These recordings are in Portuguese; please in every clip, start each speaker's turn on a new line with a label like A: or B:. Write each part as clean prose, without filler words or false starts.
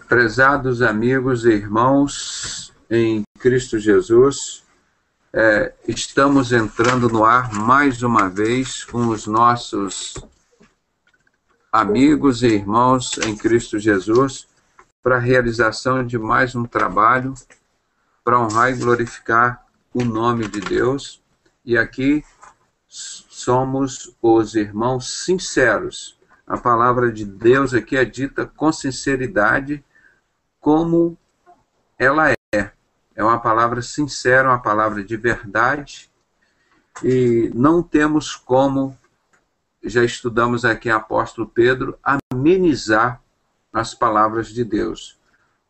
A: Prezados amigos e irmãos em Cristo Jesus, estamos entrando no ar mais uma vez com os nossos amigos e irmãos em Cristo Jesus para a realização de mais um trabalho para honrar e glorificar o nome de Deus. E aqui somos os irmãos sinceros. A palavra de Deus aqui é dita com sinceridade, como ela é. É uma palavra sincera, uma palavra de verdade, e não temos como, já estudamos aqui apóstolo Pedro, amenizar as palavras de Deus,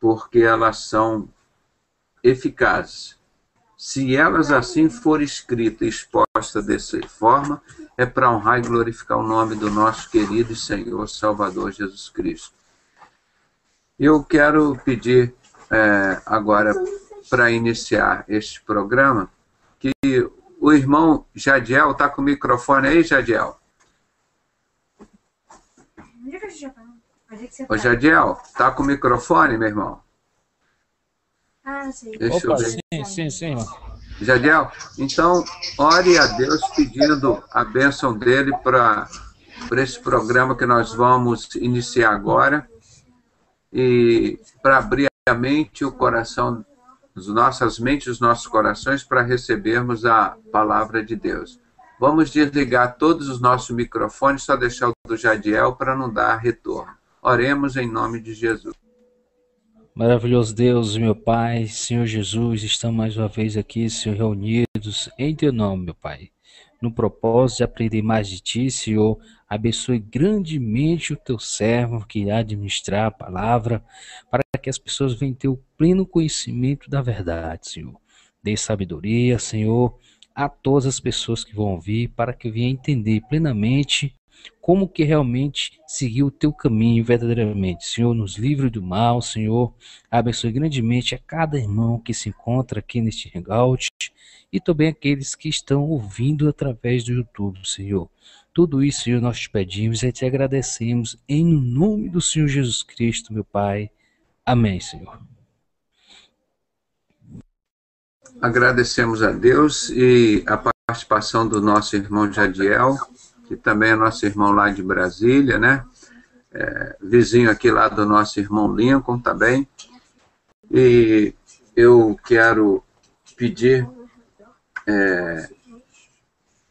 A: porque elas são eficazes. Se elas assim forem escritas e expostas dessa forma, é para honrar e glorificar o nome do nosso querido e Senhor Salvador Jesus Cristo. Eu quero pedir agora, para iniciar este programa, que o irmão Jadiel, está com o microfone aí, Jadiel? Ô, Jadiel, está com o microfone, meu irmão?
B: Ah, sim.
A: Deixa
C: Opa,
A: eu ver.
C: sim.
A: Jadiel, então, ore a Deus pedindo a bênção dele para esse programa que nós vamos iniciar agora, e para abrir a mente e o coração, nossas mentes e os nossos corações para recebermos a palavra de Deus. Vamos desligar todos os nossos microfones, só deixar o do Jadiel para não dar retorno. Oremos em nome de Jesus.
C: Maravilhoso Deus, meu Pai, Senhor Jesus, estamos mais uma vez aqui, Senhor, reunidos em Teu nome, meu Pai, no propósito de aprender mais de Ti, Senhor. Abençoe grandemente o Teu servo que irá administrar a palavra, para que as pessoas venham ter o pleno conhecimento da verdade, Senhor. Dê sabedoria, Senhor, a todas as pessoas que vão ouvir, para que venham entender plenamente como que realmente seguir o teu caminho verdadeiramente. Senhor, nos livre do mal, Senhor, abençoe grandemente a cada irmão que se encontra aqui neste hangout e também aqueles que estão ouvindo através do YouTube, Senhor. Tudo isso, Senhor, nós te pedimos e te agradecemos em nome do Senhor Jesus Cristo, meu Pai. Amém, Senhor.
A: Agradecemos a Deus e a participação do nosso irmão Jadiel, que também é nosso irmão lá de Brasília, né? Vizinho aqui lá do nosso irmão Lincoln também. E eu quero pedir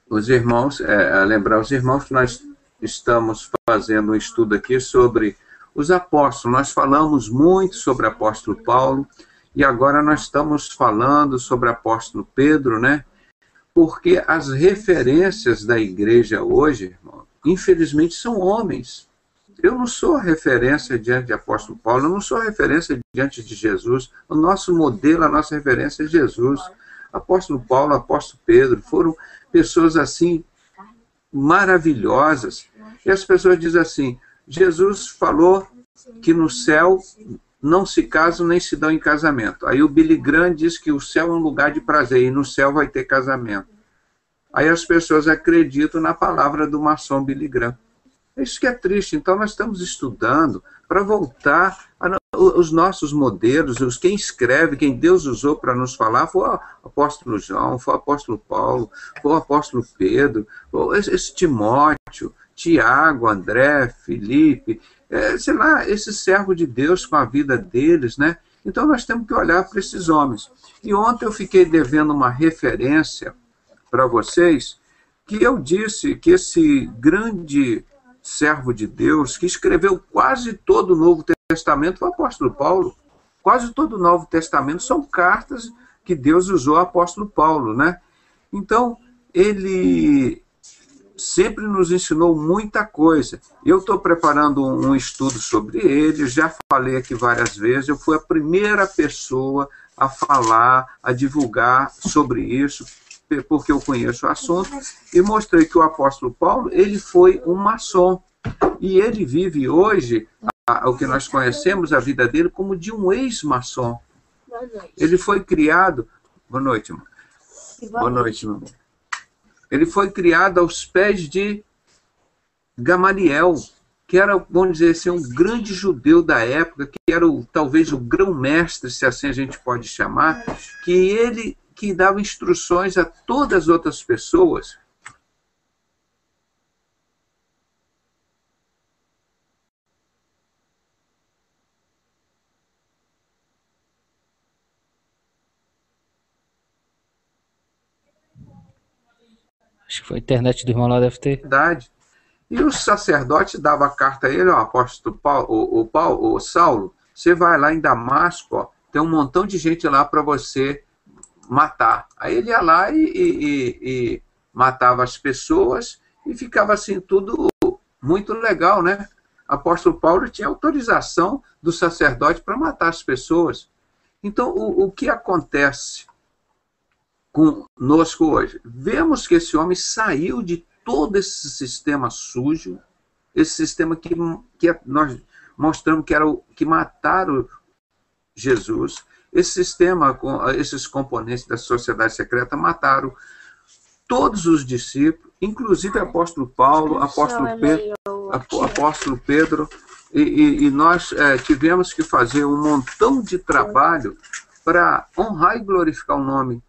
A: os irmãos, lembrar os irmãos que nós estamos fazendo um estudo aqui sobre os apóstolos. Nós falamos muito sobre o apóstolo Paulo e agora nós estamos falando sobre o apóstolo Pedro, né? Porque as referências da igreja hoje, irmão, infelizmente, são homens. Eu não sou referência diante de apóstolo Paulo, eu não sou referência diante de Jesus. O nosso modelo, a nossa referência é Jesus. Apóstolo Paulo, apóstolo Pedro, foram pessoas assim, maravilhosas. E as pessoas dizem assim, Jesus falou que no céu não se casam nem se dão em casamento. Aí o Billy Graham diz que o céu é um lugar de prazer e no céu vai ter casamento. Aí as pessoas acreditam na palavra do maçom Billy Graham. Isso que é triste. Então nós estamos estudando para voltar os nossos modelos, quem escreve, quem Deus usou para nos falar foi o apóstolo João, foi o apóstolo Paulo, foi o apóstolo Pedro, esse Timóteo, Tiago, André, Felipe, sei lá, esse servo de Deus com a vida deles, né? Então nós temos que olhar para esses homens. E ontem eu fiquei devendo uma referência para vocês, que eu disse que esse grande servo de Deus, que escreveu quase todo o Novo Testamento, foi o apóstolo Paulo. Quase todo o Novo Testamento são cartas que Deus usou ao apóstolo Paulo, né? Então, ele sempre nos ensinou muita coisa. Eu estou preparando um estudo sobre ele, já falei aqui várias vezes, eu fui a primeira pessoa a falar, a divulgar sobre isso, porque eu conheço o assunto, e mostrei que o apóstolo Paulo, ele foi um maçom, e ele vive hoje, o que nós conhecemos, a vida dele, como de um ex-maçom. Ele foi criado... Boa noite, irmão. Boa noite, irmão. Ele foi criado aos pés de Gamaliel, que era, vamos dizer assim, um grande judeu da época, que era talvez o grão-mestre, se assim a gente pode chamar, que ele que dava instruções a todas as outras pessoas.
C: Acho que foi a internet do irmão lá, deve ter.
A: Verdade. E o sacerdote dava a carta a ele, ó, apóstolo Paulo, o Saulo, você vai lá em Damasco, ó, tem um montão de gente lá para você matar. Aí ele ia lá e matava as pessoas e ficava assim tudo muito legal, né? Apóstolo Paulo tinha autorização do sacerdote para matar as pessoas. Então, o que acontece conosco hoje? Vemos que esse homem saiu de todo esse sistema sujo, esse sistema que nós mostramos que era o que mataram Jesus, esse sistema, esses componentes da sociedade secreta mataram todos os discípulos, inclusive o apóstolo Paulo, apóstolo Pedro, e nós tivemos que fazer um montão de trabalho para honrar e glorificar o nome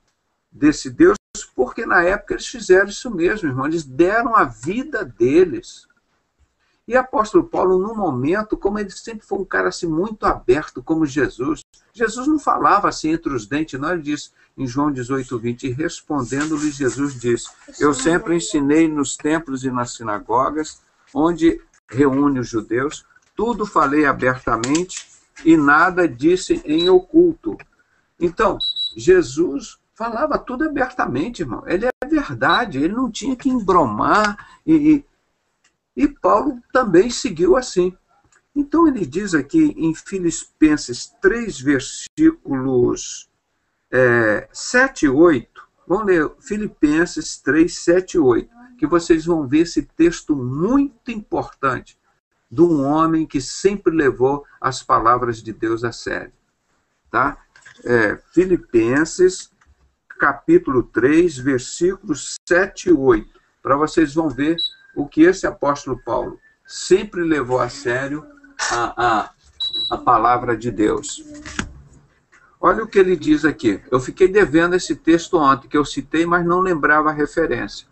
A: desse Deus, porque na época eles fizeram isso mesmo, irmão, eles deram a vida deles. E apóstolo Paulo, no momento, como ele sempre foi um cara assim muito aberto, como Jesus não falava assim entre os dentes, não, ele diz em João 18:20, e respondendo-lhe Jesus disse, eu sempre ensinei nos templos e nas sinagogas, onde reúne os judeus, tudo falei abertamente e nada disse em oculto. Então, Jesus falava tudo abertamente, irmão. Ele é verdade, ele não tinha que embromar e Paulo também seguiu assim. Então ele diz aqui em Filipenses 3, versículos 7 e 8, vamos ler Filipenses 3, 7 e 8, que vocês vão ver esse texto muito importante de um homem que sempre levou as palavras de Deus a sério. Tá? Filipenses, capítulo 3, versículos 7 e 8, para vocês vão ver o que esse apóstolo Paulo sempre levou a sério a palavra de Deus. Olha o que ele diz aqui. Eu fiquei devendo esse texto ontem, que eu citei, mas não lembrava a referência.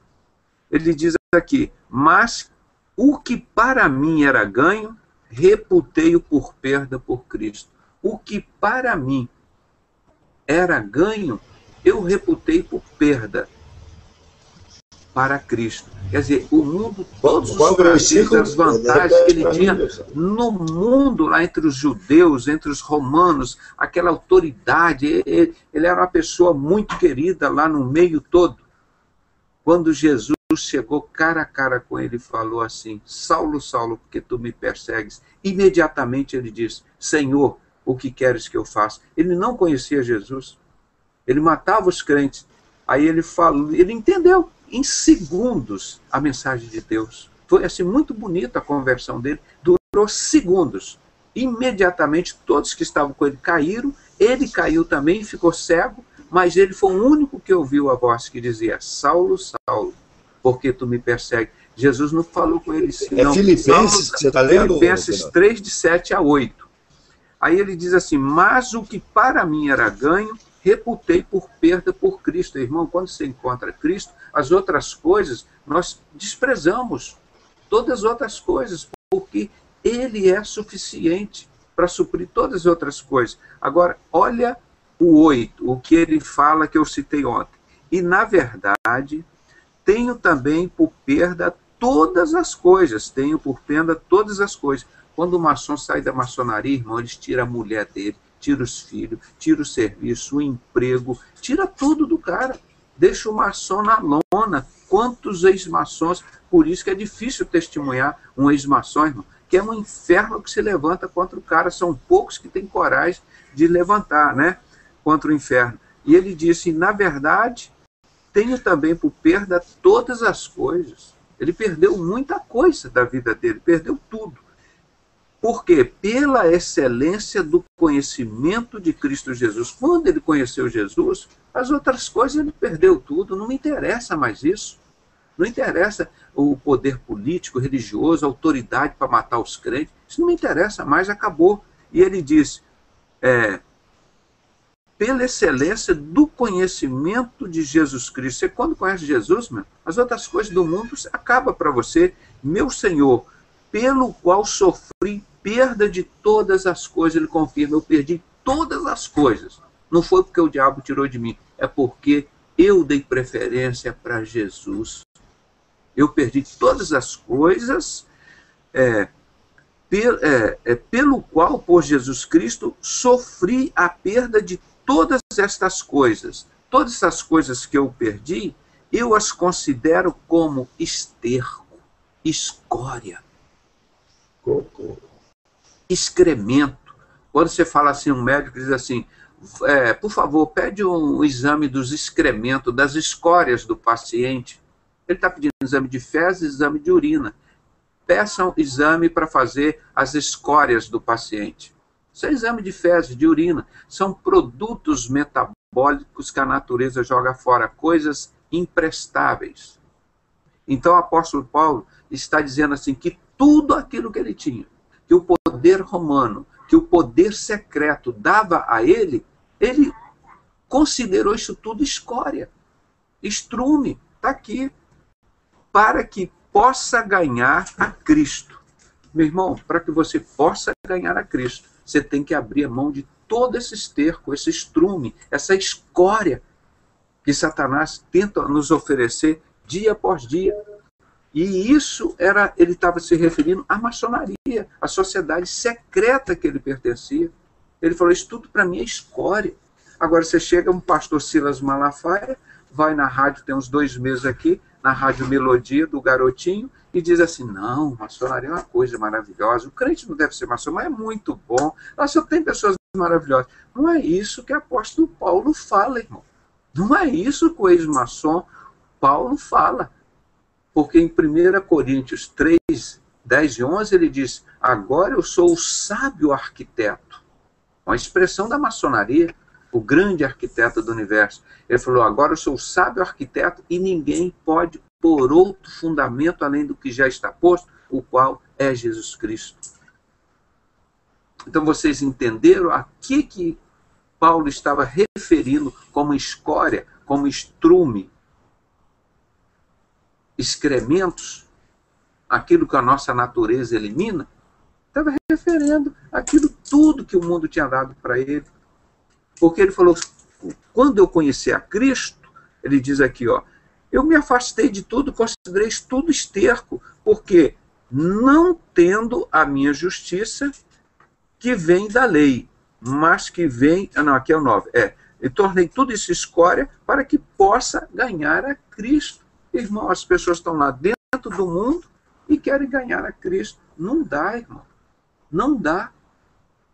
A: Ele diz aqui, mas o que para mim era ganho, reputei-o por perda por Cristo. O que para mim era ganho, eu reputei por perda para Cristo. Quer dizer, o mundo, todos os prazeres, as vantagens que ele tinha no mundo, lá entre os judeus, entre os romanos, aquela autoridade, ele era uma pessoa muito querida lá no meio todo. Quando Jesus chegou cara a cara com ele e falou assim, Saulo, Saulo, porque tu me persegues? Imediatamente ele disse, Senhor, o que queres que eu faça? Ele não conhecia Jesus. Ele matava os crentes. Aí ele falou, ele entendeu em segundos a mensagem de Deus. Foi assim muito bonita a conversão dele, durou segundos. Imediatamente todos que estavam com ele caíram, ele caiu também e ficou cego, mas ele foi o único que ouviu a voz que dizia, Saulo, Saulo, porque tu me persegues? Jesus não falou com ele assim, não.
D: Filipenses, você está lendo?
A: Filipenses 3, de 7 a 8. Aí ele diz assim, mas o que para mim era ganho, reputei por perda por Cristo. Irmão, quando você encontra Cristo, as outras coisas nós desprezamos. Todas as outras coisas, porque Ele é suficiente para suprir todas as outras coisas. Agora, olha o 8, o que ele fala que eu citei ontem. E, na verdade, tenho também por perda todas as coisas. Tenho por perda todas as coisas. Quando o maçom sai da maçonaria, irmão, eles tiram a mulher dele, tira os filhos, tira o serviço, o emprego, tira tudo do cara, deixa o maçom na lona. Quantos ex-maçons, por isso que é difícil testemunhar um ex-maçom, irmão, que é um inferno que se levanta contra o cara, são poucos que têm coragem de levantar, né, contra o inferno. E ele disse, na verdade, tenho também por perda todas as coisas. Ele perdeu muita coisa da vida dele, perdeu tudo. Por quê? Pela excelência do conhecimento de Cristo Jesus. Quando ele conheceu Jesus, as outras coisas ele perdeu tudo, não me interessa mais isso. Não interessa o poder político, religioso, a autoridade para matar os crentes. Isso não me interessa mais, acabou. E ele diz, pela excelência do conhecimento de Jesus Cristo. Você, quando conhece Jesus, as outras coisas do mundo acabam para você. Meu Senhor, pelo qual sofri perda de todas as coisas, ele confirma, eu perdi todas as coisas. Não foi porque o diabo tirou de mim, é porque eu dei preferência para Jesus. Eu perdi todas as coisas, pelo qual, por Jesus Cristo, sofri a perda de todas estas coisas. Todas essas coisas que eu perdi, eu as considero como esterco, escória, excremento. Quando você fala assim, um médico diz assim, por favor, pede um exame dos excrementos, das escórias do paciente. Ele está pedindo exame de fezes, exame de urina. Peçam exame para fazer as escórias do paciente. Isso é exame de fezes, de urina. São produtos metabólicos que a natureza joga fora, coisas imprestáveis. Então o apóstolo Paulo está dizendo assim que tudo aquilo que ele tinha, que o poder romano, que o poder secreto dava a ele considerou isso tudo escória, estrume, está aqui, para que possa ganhar a Cristo. Meu irmão, para que você possa ganhar a Cristo, você tem que abrir a mão de todo esse esterco, esse estrume, essa escória que Satanás tenta nos oferecer dia após dia. E isso ele estava se referindo à maçonaria, à sociedade secreta que ele pertencia. Ele falou, isso tudo para mim é escória. Agora você chega, um pastor Silas Malafaia, vai na rádio, tem uns 2 meses aqui, na Rádio Melodia, do Garotinho, e diz assim, não, maçonaria é uma coisa maravilhosa, o crente não deve ser maçom, mas é muito bom, lá só tem pessoas maravilhosas. Não é isso que o apóstolo Paulo fala, irmão. Não é isso que o ex-maçom Paulo fala. Porque em 1 Coríntios 3, 10 e 11, ele diz, agora eu sou o sábio arquiteto. Uma expressão da maçonaria, o grande arquiteto do universo. Ele falou, agora eu sou o sábio arquiteto e ninguém pode pôr outro fundamento além do que já está posto, o qual é Jesus Cristo. Então vocês entenderam a que Paulo estava referindo como escória, como estrume, excrementos, aquilo que a nossa natureza elimina? Estava referindo aquilo tudo que o mundo tinha dado para ele. Porque ele falou, quando eu conheci a Cristo, ele diz aqui, eu me afastei de tudo, considerei tudo esterco, porque não tendo a minha justiça, que vem da lei, mas que vem, aqui é o 9, e tornei tudo isso escória para que possa ganhar a Cristo. Irmão, as pessoas estão lá dentro do mundo e querem ganhar a Cristo. Não dá, irmão. Não dá.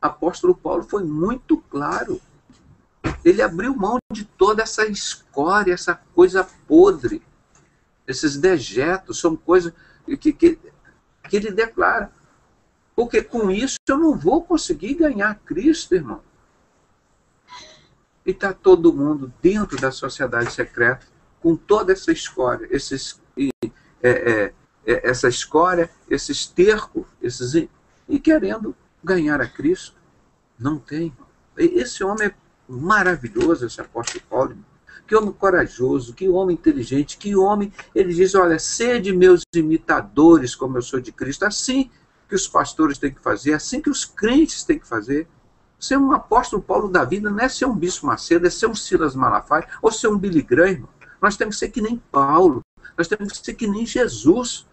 A: Apóstolo Paulo foi muito claro. Ele abriu mão de toda essa escória, essa coisa podre. Esses dejetos são coisas que ele declara. Porque com isso eu não vou conseguir ganhar Cristo, irmão. E está todo mundo dentro da sociedade secreta, com toda essa escória, essa escória, esse esterco, e querendo ganhar a Cristo. Não tem. Esse homem é maravilhoso, esse apóstolo Paulo. Que homem corajoso, que homem inteligente, que homem... Ele diz, olha, sede meus imitadores, como eu sou de Cristo. Assim que os pastores têm que fazer, assim que os crentes têm que fazer. Ser um apóstolo Paulo da vida não é ser um Bispo Macedo, é ser um Silas Malafaia, ou ser um Billy Graham, irmão. Nós temos que ser que nem Paulo. Nós temos que ser que nem Jesus.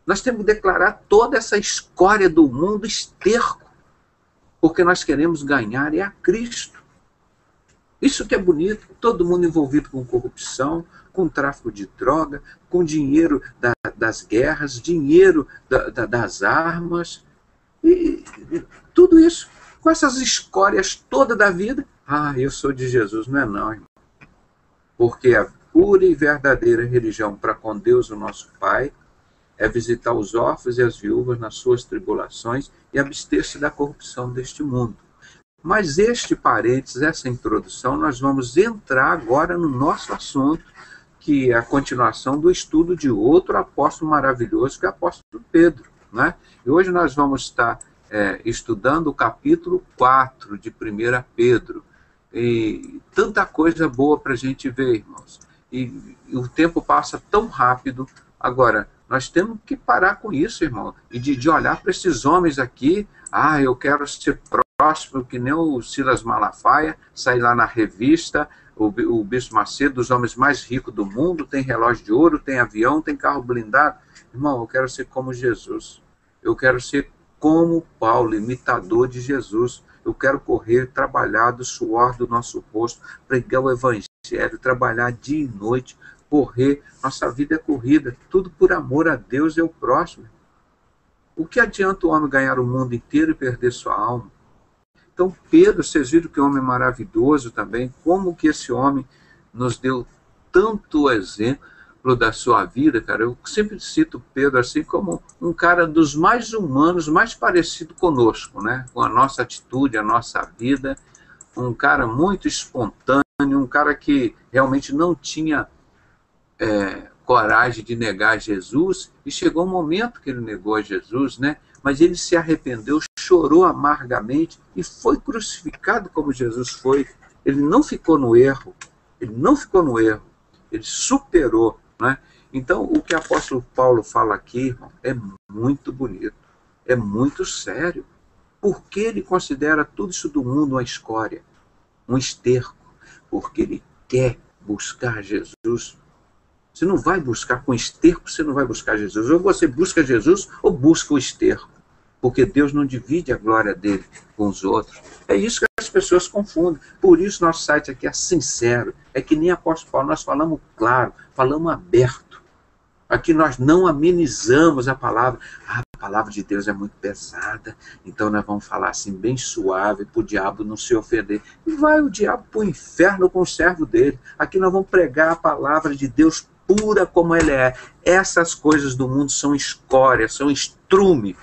A: Nós temos que declarar toda essa escória do mundo esterco. Porque nós queremos ganhar a Cristo. Isso que é bonito. Todo mundo envolvido com corrupção, com tráfico de droga, com dinheiro das guerras, dinheiro das armas. E tudo isso. Com essas escórias todas da vida. Eu sou de Jesus. Não é não, irmão. Porque a pura e verdadeira religião para com Deus, o nosso Pai, é visitar os órfãos e as viúvas nas suas tribulações e abster-se da corrupção deste mundo. Mas este parênteses, essa introdução, nós vamos entrar agora no nosso assunto, que é a continuação do estudo de outro apóstolo maravilhoso, que é o apóstolo Pedro, né? E hoje nós vamos estar estudando o capítulo 4 de 1 Pedro. E tanta coisa boa para a gente ver, irmãos. E o tempo passa tão rápido. Agora, nós temos que parar com isso, irmão, e de olhar para esses homens aqui. Eu quero ser próximo, que nem o Silas Malafaia, sair lá na revista, o Bispo Macedo, dos homens mais ricos do mundo, tem relógio de ouro, tem avião, tem carro blindado. Irmão, eu quero ser como Jesus. Eu quero ser como Paulo, imitador de Jesus. Eu quero correr, trabalhar do suor do nosso rosto, pregar o evangelho, trabalhar dia e noite, correr. Nossa vida é corrida, tudo por amor a Deus e ao próximo. O que adianta o homem ganhar o mundo inteiro e perder sua alma? Então, Pedro, vocês viram que homem maravilhoso também, como que esse homem nos deu tanto exemplo da sua vida, cara. Eu sempre cito Pedro assim como um cara dos mais humanos, mais parecido conosco, né? Com a nossa atitude, a nossa vida, um cara muito espontâneo, um cara que realmente não tinha coragem de negar Jesus, e chegou um momento que ele negou a Jesus, né? Mas ele se arrependeu, chorou amargamente e foi crucificado como Jesus foi. Ele não ficou no erro, ele superou, né? Então, o que o apóstolo Paulo fala aqui, irmão, é muito bonito, é muito sério. Porque ele considera tudo isso do mundo uma escória, um esterco? Porque ele quer buscar Jesus. Você não vai buscar com esterco, você não vai buscar Jesus. Ou você busca Jesus ou busca o esterco. Porque Deus não divide a glória dele com os outros. É isso que as pessoas confundem. Por isso nosso site aqui é sincero. É que nem apóstolo Paulo, nós falamos claro, falamos aberto. Aqui nós não amenizamos a palavra. A palavra de Deus é muito pesada, então nós vamos falar assim bem suave para o diabo não se ofender. E vai o diabo para o inferno com o servo dele. Aqui nós vamos pregar a palavra de Deus pura como ele é. Essas coisas do mundo são escória, são estrume.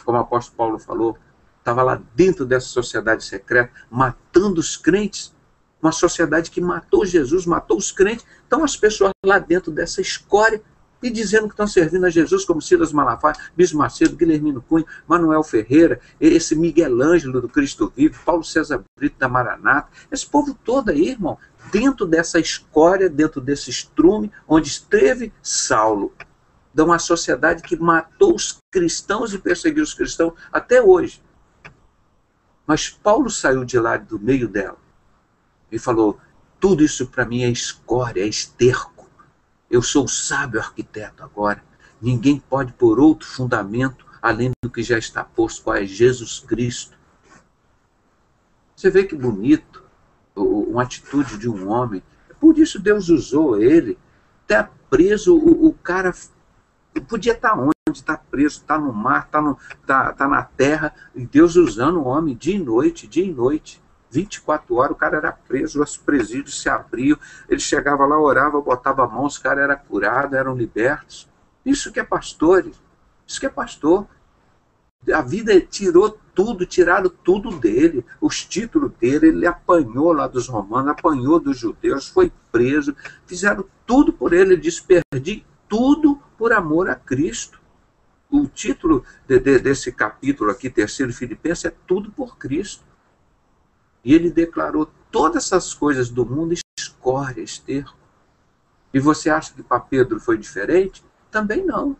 A: Como o apóstolo Paulo falou, estava lá dentro dessa sociedade secreta, matando os crentes. Uma sociedade que matou Jesus, matou os crentes. Então as pessoas lá dentro dessa escória e dizendo que estão servindo a Jesus, como Silas Malafaia, Bispo Macedo, Guilhermino Cunha, Manuel Ferreira, esse Miguel Ângelo do Cristo Vivo, Paulo César Brito da Maranata, esse povo todo aí, irmão, dentro dessa escória, dentro desse estrume, onde esteve Saulo, de uma sociedade que matou os cristãos e perseguiu os cristãos até hoje. Mas Paulo saiu de lá do meio dela e falou, tudo isso para mim é escória, é esterco. Eu sou o sábio arquiteto agora. Ninguém pode pôr outro fundamento além do que já está posto, qual é Jesus Cristo. Você vê que bonito uma atitude de um homem. Por isso Deus usou ele. Até preso, o cara podia estar onde? Está preso, está no mar, está na terra. E Deus usando o homem dia e noite, dia e noite. 24 horas, o cara era preso, os presídios se abriam, ele chegava lá, orava, botava a mão, os caras eram curados, eram libertos. Isso que é pastor, isso que é pastor. A vida tiraram tudo dele, os títulos dele, ele apanhou lá dos romanos, apanhou dos judeus, foi preso, fizeram tudo por ele, ele disse, perdi tudo por amor a Cristo. O título desse capítulo aqui, 3 Filipenses, é tudo por Cristo. E ele declarou todas essas coisas do mundo escória, esterco. E você acha que para Pedro foi diferente? Também não.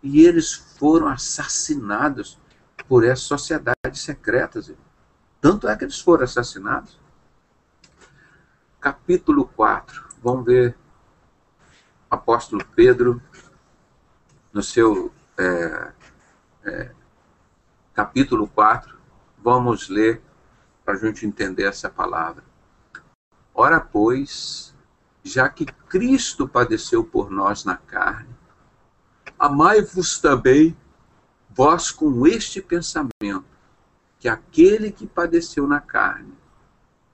A: E eles foram assassinados por essas sociedades secretas. Tanto é que eles foram assassinados. Capítulo 4. Vamos ver apóstolo Pedro no seu capítulo 4. Vamos ler para a gente entender essa palavra. Ora, pois, já que Cristo padeceu por nós na carne, amai-vos também, vós com este pensamento, que aquele que padeceu na carne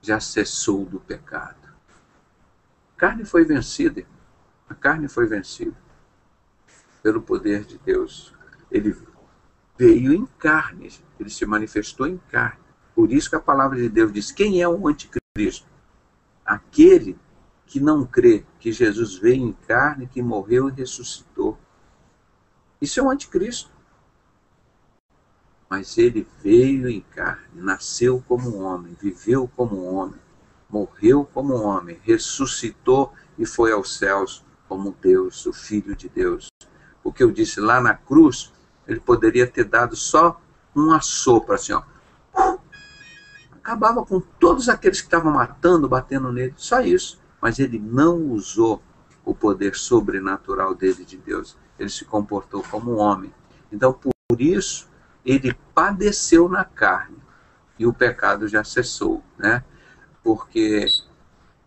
A: já cessou do pecado. A carne foi vencida, a carne foi vencida pelo poder de Deus. Ele veio em carne, ele se manifestou em carne. Por isso que a palavra de Deus diz, quem é o anticristo? Aquele que não crê que Jesus veio em carne, que morreu e ressuscitou. Isso é o anticristo. Mas ele veio em carne, nasceu como um homem, viveu como um homem, morreu como um homem, ressuscitou e foi aos céus como Deus, o Filho de Deus. O que eu disse lá na cruz, ele poderia ter dado só um assopro, assim, ó. Acabava com todos aqueles que estavam matando, batendo nele, só isso. Mas ele não usou o poder sobrenatural dele de Deus. Ele se comportou como um homem. Então, por isso, ele padeceu na carne e o pecado já cessou, né? Porque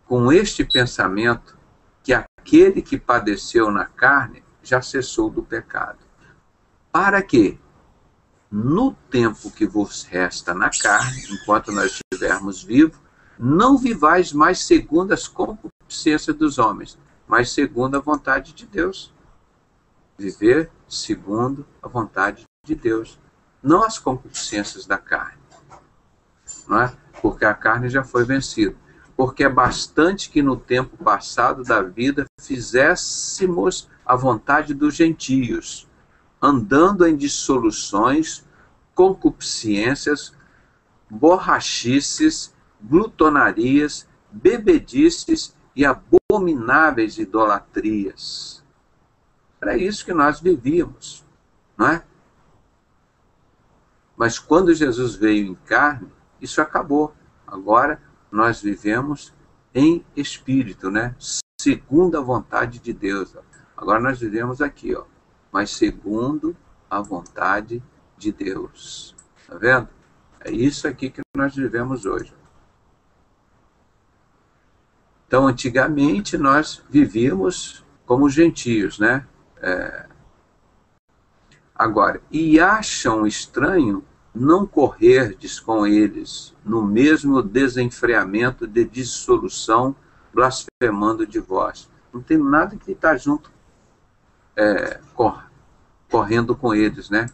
A: com este pensamento que aquele que padeceu na carne já cessou do pecado. Para que, no tempo que vos resta na carne, enquanto nós estivermos vivos, não vivais mais segundo as concupiscências dos homens, mas segundo a vontade de Deus. Viver segundo a vontade de Deus, não as concupiscências da carne, não é? Porque a carne já foi vencida. Porque é bastante que no tempo passado da vida fizéssemos a vontade dos gentios, andando em dissoluções, concupiscências, borrachices, glutonarias, bebedices e abomináveis idolatrias. Era isso que nós vivíamos, não é? Mas quando Jesus veio em carne, isso acabou. Agora nós vivemos em espírito, né? Segundo a vontade de Deus. Agora nós vivemos aqui, ó, mas segundo a vontade de Deus. Tá vendo? É isso aqui que nós vivemos hoje. Então, antigamente nós vivíamos como gentios, né? Agora, e acham estranho não correrdes com eles no mesmo desenfreamento de dissolução, blasfemando de vós. Não tem nada que está junto, correndo com eles, né?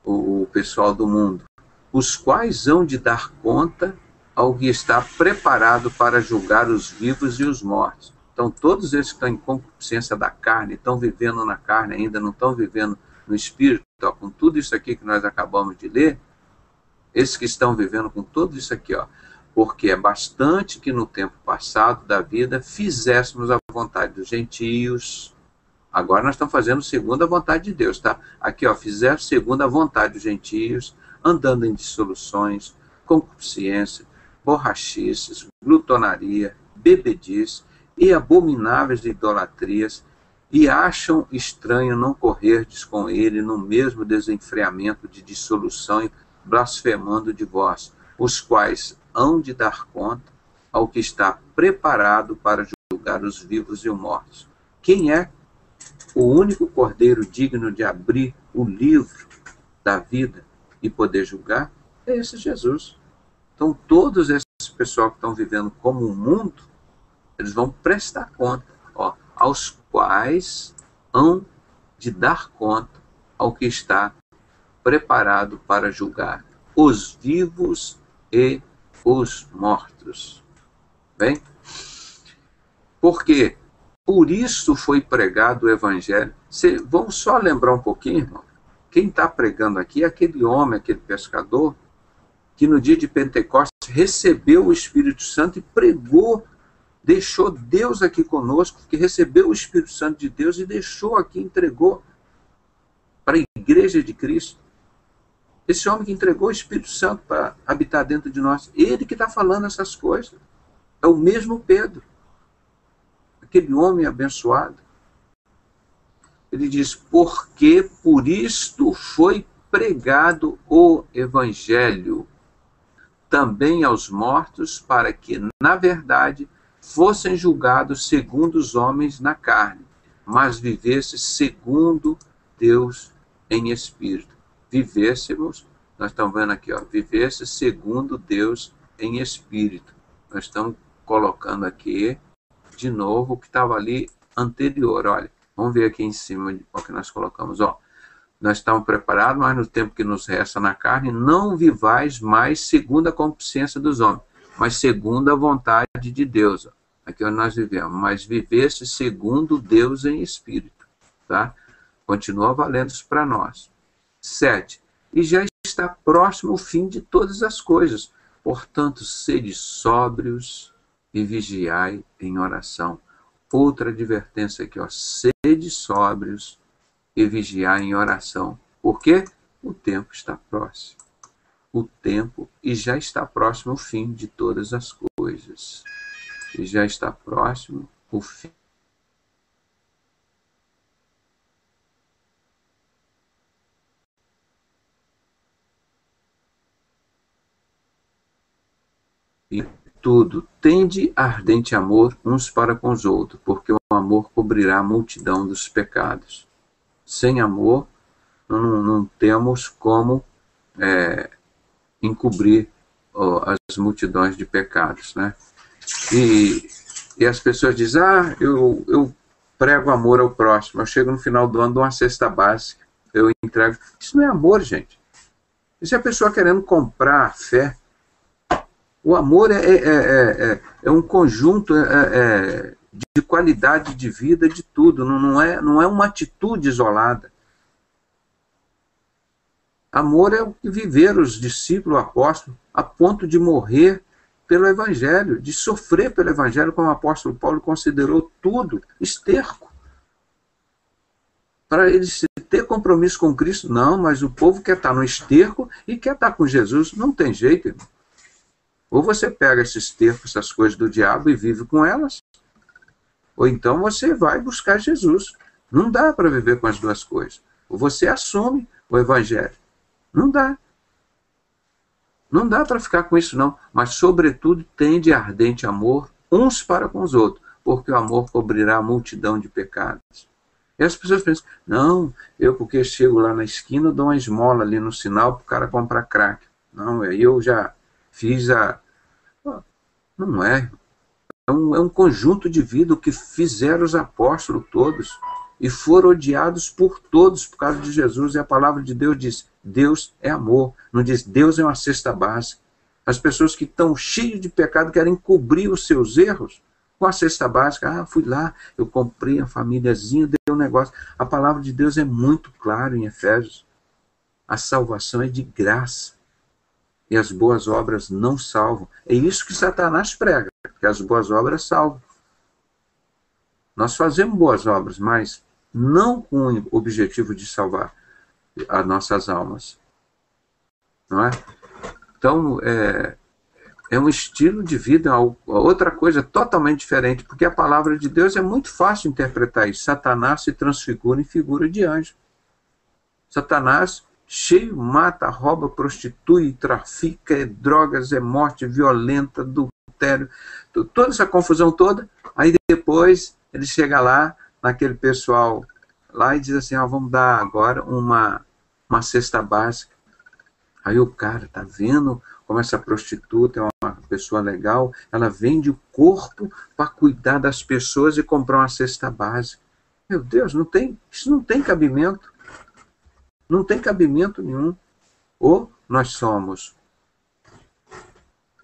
A: O pessoal do mundo. Os quais hão de dar conta ao que está preparado para julgar os vivos e os mortos. Então, todos esses que estão em concupiscência da carne, estão vivendo na carne ainda, não estão vivendo no espírito, ó, com tudo isso aqui que nós acabamos de ler, esses que estão vivendo com tudo isso aqui, ó, porque é bastante que no tempo passado da vida fizéssemos a vontade dos gentios. Agora nós estamos fazendo segundo a vontade de Deus, tá? Aqui, ó, fizéssemos segundo a vontade dos gentios, andando em dissoluções, concupiscência, borrachices, glutonaria, bebedice e abomináveis idolatrias, e acham estranho não correrdes com ele no mesmo desenfreamento de dissolução, blasfemando de vós, os quais hão de dar conta ao que está preparado para julgar os vivos e os mortos. Quem é o único cordeiro digno de abrir o livro da vida e poder julgar? É esse Jesus. Então, todos esses pessoal que estão vivendo como o mundo, eles vão prestar conta, ó, aos quais hão de dar conta ao que está preparado para julgar os vivos e os mortos. Bem? Porque por isso foi pregado o evangelho. Vamos só lembrar um pouquinho, irmão. Quem está pregando aqui é aquele homem, aquele pescador, que no dia de Pentecostes recebeu o Espírito Santo e pregou, deixou Deus aqui conosco, que recebeu o Espírito Santo de Deus e deixou aqui, entregou para a igreja de Cristo. Esse homem que entregou o Espírito Santo para habitar dentro de nós, ele que está falando essas coisas. É o mesmo Pedro, aquele homem abençoado. Ele diz, porque por isto foi pregado o Evangelho também aos mortos, para que, na verdade, fossem julgados segundo os homens na carne, mas vivessem segundo Deus em espírito. Vivêssemos, nós estamos vendo aqui, ó, vivesse segundo Deus em espírito. Nós estamos colocando aqui, de novo, o que estava ali anterior, olha. Vamos ver aqui em cima o que nós colocamos, ó. Nós estamos preparados, mas no tempo que nos resta na carne, não vivais mais segundo a concupiscência dos homens, mas segundo a vontade de Deus. Ó. aqui onde nós vivemos, mas vivesse segundo Deus em espírito. Tá? Continua valendo isso para nós. 7. E já está próximo o fim de todas as coisas. Portanto, sede sóbrios e vigiai em oração. Outra advertência aqui, ó. Sede sóbrios e vigiai em oração. Por quê? O tempo está próximo. O tempo, e já está próximo o fim de todas as coisas. E já está próximo o fim. E tudo, tende ardente amor uns para com os outros, porque o amor cobrirá a multidão dos pecados. Sem amor, não temos como encobrir as multidões de pecados, né? E as pessoas dizem, eu prego amor ao próximo, eu chego no final do ano, dou uma cesta básica, eu entrego. Isso não é amor, gente. Isso é a pessoa querendo comprar a fé. O amor é um conjunto de qualidade de vida, de tudo, não é uma atitude isolada. Amor é o que viveram os discípulos, apóstolos, a ponto de morrer pelo Evangelho, de sofrer pelo Evangelho, como o apóstolo Paulo considerou tudo esterco. Para eles ter compromisso com Cristo, não, mas o povo quer estar no esterco e quer estar com Jesus, não tem jeito, irmão. Ou você pega esse esterco, essas coisas do diabo e vive com elas, ou então você vai buscar Jesus. Não dá para viver com as duas coisas. Ou você assume o Evangelho. Não dá. Não dá para ficar com isso, não. Mas, sobretudo, tende ardente amor uns para com os outros, porque o amor cobrirá a multidão de pecados. E as pessoas pensam, não, eu porque chego lá na esquina, eu dou uma esmola ali no sinal para o cara comprar crack. Não, eu já fiz a... Não é. É um conjunto de vida o que fizeram os apóstolos todos e foram odiados por todos por causa de Jesus. E a palavra de Deus diz, Deus é amor. Não diz, Deus é uma cesta básica. As pessoas que estão cheias de pecado querem cobrir os seus erros com a cesta básica. Fui lá, eu comprei a famíliazinha, dei um negócio. A palavra de Deus é muito clara em Efésios. A salvação é de graça. E as boas obras não salvam. É isso que Satanás prega, que as boas obras salvam. Nós fazemos boas obras, mas não com o objetivo de salvar as nossas almas. Não é? Então, é um estilo de vida, outra coisa totalmente diferente, porque a palavra de Deus é muito fácil interpretar isso. Satanás se transfigura em figura de anjo. Satanás cheio, mata, rouba, prostitui, trafica, drogas, morte violenta, adultério, toda essa confusão toda. Aí depois ele chega lá, naquele pessoal lá e diz assim, vamos dar agora uma cesta básica. Aí o cara tá vendo como essa prostituta é uma pessoa legal, ela vende o corpo para cuidar das pessoas e comprar uma cesta básica. Meu Deus, isso não tem cabimento. Não tem cabimento nenhum. Ou nós somos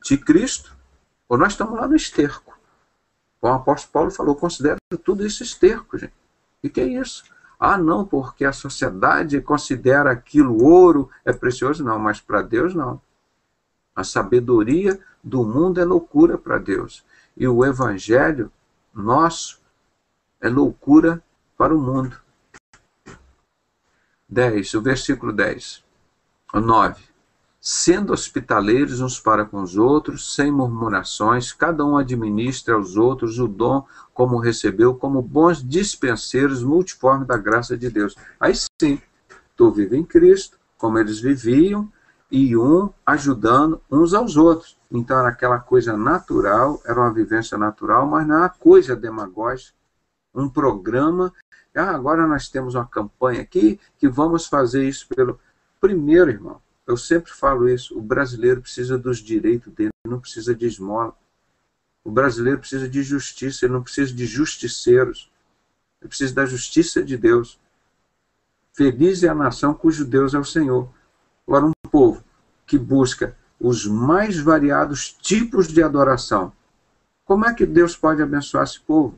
A: de Cristo, ou nós estamos lá no esterco. O apóstolo Paulo falou, considera tudo isso esterco, gente. O que é isso? Não, porque a sociedade considera aquilo ouro, é precioso. Não, mas para Deus não. A sabedoria do mundo é loucura para Deus. E o evangelho nosso é loucura para o mundo. 10, o versículo 10. 9. Sendo hospitaleiros uns para com os outros, sem murmurações, cada um administra aos outros o dom como recebeu, como bons dispenseiros multiforme da graça de Deus. Aí sim, tu vive em Cristo, como eles viviam, e ajudando uns aos outros. Então era aquela coisa natural, era uma vivência natural, mas não é uma coisa demagógica, um programa. Agora nós temos uma campanha aqui que vamos fazer isso pelo... Primeiro, irmão, eu sempre falo isso, o brasileiro precisa dos direitos dele, não precisa de esmola. O brasileiro precisa de justiça, ele não precisa de justiceiros. Ele precisa da justiça de Deus. Feliz é a nação cujo Deus é o Senhor. Agora, um povo que busca os mais variados tipos de adoração, Como é que Deus pode abençoar esse povo?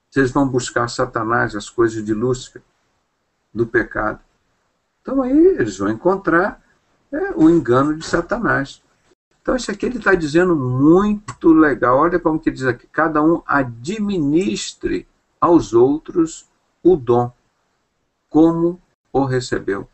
A: Se eles vão buscar Satanás, as coisas de Lúcifer, do pecado. Então aí eles vão encontrar o engano de Satanás. Então isso aqui ele está dizendo muito legal. Olha como que diz aqui. Cada um administre aos outros o dom, como o recebeu.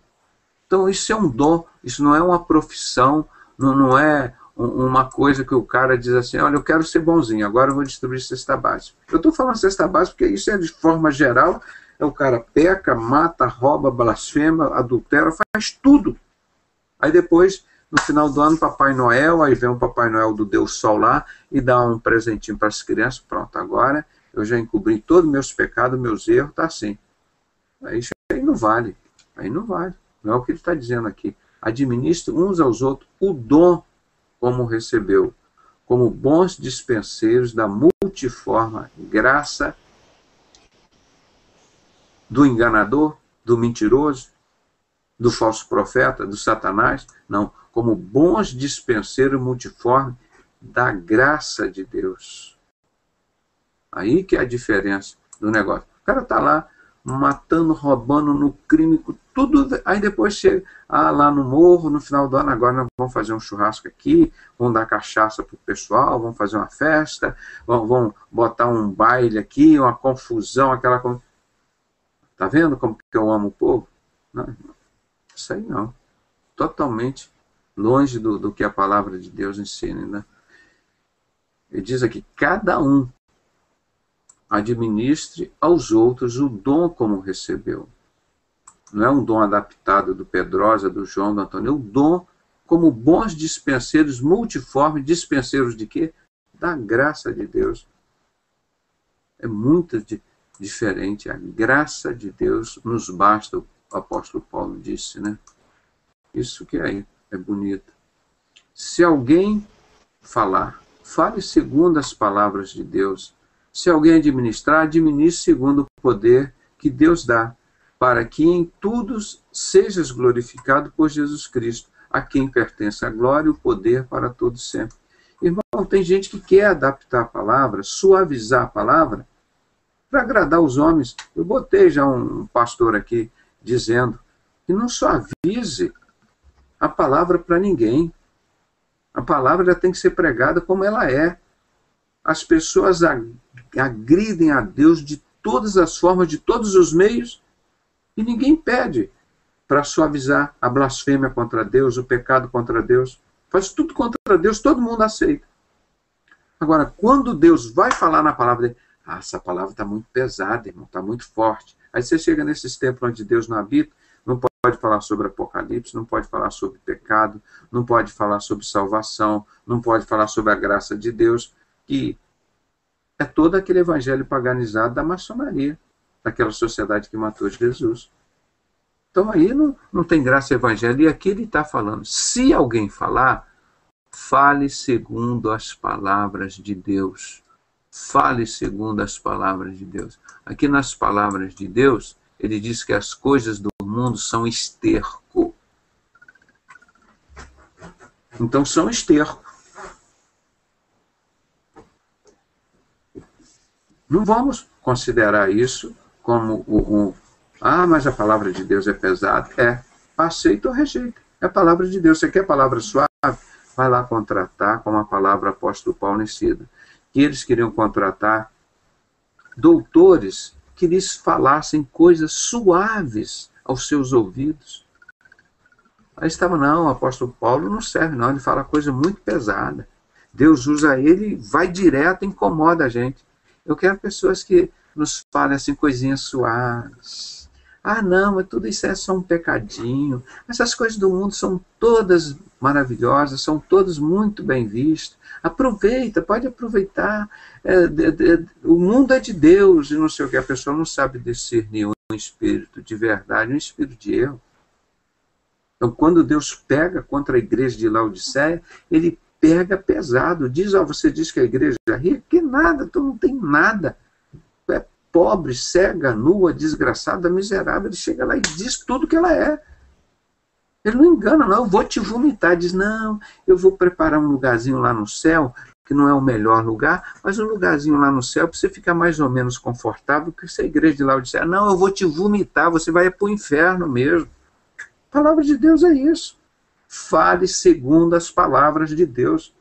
A: Então isso é um dom, isso não é uma profissão, não é uma coisa que o cara diz assim, olha, eu quero ser bonzinho, agora eu vou distribuir cesta básica. Eu estou falando cesta básica porque isso é de forma geral, o cara peca, mata, rouba, blasfema, adultera, faz tudo. Aí depois, no final do ano, Papai Noel, aí vem o Papai Noel do Deus Sol lá e dá um presentinho para as crianças, pronto, agora eu já encobri todos os meus pecados, meus erros, tá assim. Aí não vale, aí não vale. Não é o que ele está dizendo aqui. Administre uns aos outros o dom como recebeu, como bons dispenseiros da multiforme graça do enganador, do mentiroso, do falso profeta, do Satanás. Não, como bons dispenseiros multiforme da graça de Deus. Aí que é a diferença do negócio. O cara está lá matando, roubando, no crime, tudo. Aí depois chega lá no morro, no final do ano, agora nós vamos fazer um churrasco aqui, vamos dar cachaça pro pessoal, vamos fazer uma festa, vamos botar um baile aqui, uma confusão, aquela coisa. Tá vendo como que eu amo o povo? Não, isso aí não. Totalmente longe do que a palavra de Deus ensina, né? Ele diz aqui, cada um administre aos outros o dom como recebeu. Não é um dom adaptado do Pedrosa, do João, do Antônio, é o dom como bons dispenseiros multiformes, dispenseiros de quê? Da graça de Deus. É muito diferente. A graça de Deus nos basta, o apóstolo Paulo disse, né? Isso que é bonito. Se alguém falar, fale segundo as palavras de Deus. Se alguém administrar, administre segundo o poder que Deus dá, para que em tudo sejas glorificado por Jesus Cristo, a quem pertence a glória e o poder para todos sempre. Irmão, tem gente que quer adaptar a palavra, suavizar a palavra, para agradar os homens. Eu botei já um pastor aqui dizendo que não suavize a palavra para ninguém. A palavra já tem que ser pregada como ela é. As pessoas agridem a Deus de todas as formas, de todos os meios, e ninguém pede para suavizar a blasfêmia contra Deus, o pecado contra Deus. Faz tudo contra Deus, todo mundo aceita. Agora, quando Deus vai falar na palavra dele, essa palavra está muito pesada, irmão, está muito forte. Aí você chega nesses tempos onde Deus não habita, não pode falar sobre Apocalipse, não pode falar sobre pecado, não pode falar sobre salvação, não pode falar sobre a graça de Deus, que é todo aquele evangelho paganizado da maçonaria, daquela sociedade que matou Jesus. Então aí não tem graça evangelho, e aqui ele está falando, se alguém falar, fale segundo as palavras de Deus. Fale segundo as palavras de Deus. Aqui nas palavras de Deus, ele diz que as coisas do mundo são esterco. Então são esterco. Não vamos considerar isso como mas a palavra de Deus é pesada. Aceita ou rejeita. É a palavra de Deus. Você quer palavra suave? Vai lá contratar, como a palavra apóstolo Paulo ensina. Que eles queriam contratar doutores que lhes falassem coisas suaves aos seus ouvidos. Aí estava, não, o apóstolo Paulo não serve, não. Ele fala coisa muito pesada. Deus usa ele, vai direto, incomoda a gente. Eu quero pessoas que nos falem assim, coisinhas suaves. Não, mas tudo isso é só um pecadinho. Essas coisas do mundo são todas maravilhosas, são todas muito bem vistas. Aproveita, pode aproveitar. O mundo é de Deus, e não sei o que. A pessoa não sabe discernir um espírito de verdade, um espírito de erro. Então, quando Deus pega contra a igreja de Laodiceia, ele pega pesado. Diz, você diz que a igreja é rica? Que nada, tu não tem nada. Tu é pobre, cega, nua, desgraçada, miserável. Ele chega lá e diz tudo que ela é. Ele não engana, não. Eu vou te vomitar. Diz, não, eu vou preparar um lugarzinho lá no céu, que não é o melhor lugar, mas um lugarzinho lá no céu para você ficar mais ou menos confortável, que essa igreja de Laodiceia, não, eu vou te vomitar, você vai para o inferno mesmo. A palavra de Deus é isso. Fale segundo as palavras de Deus.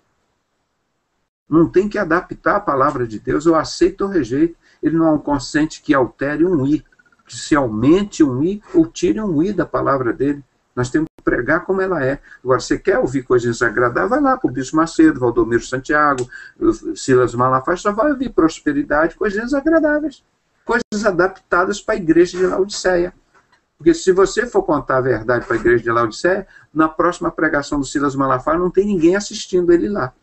A: Não tem que adaptar a palavra de Deus, eu aceito ou rejeito. Ele não é um consciente que altere um i, que se aumente um i ou tire um i da palavra dele. Nós temos que pregar como ela é. Agora, você quer ouvir coisas desagradáveis, vai lá para o Bispo Macedo, Valdomiro Santiago, Silas Malafaia, só vai ouvir prosperidade, coisas desagradáveis. Coisas adaptadas para a igreja de Laodiceia. Porque se você for contar a verdade para a igreja de Laodiceia, na próxima pregação do Silas Malafaia não tem ninguém assistindo ele lá.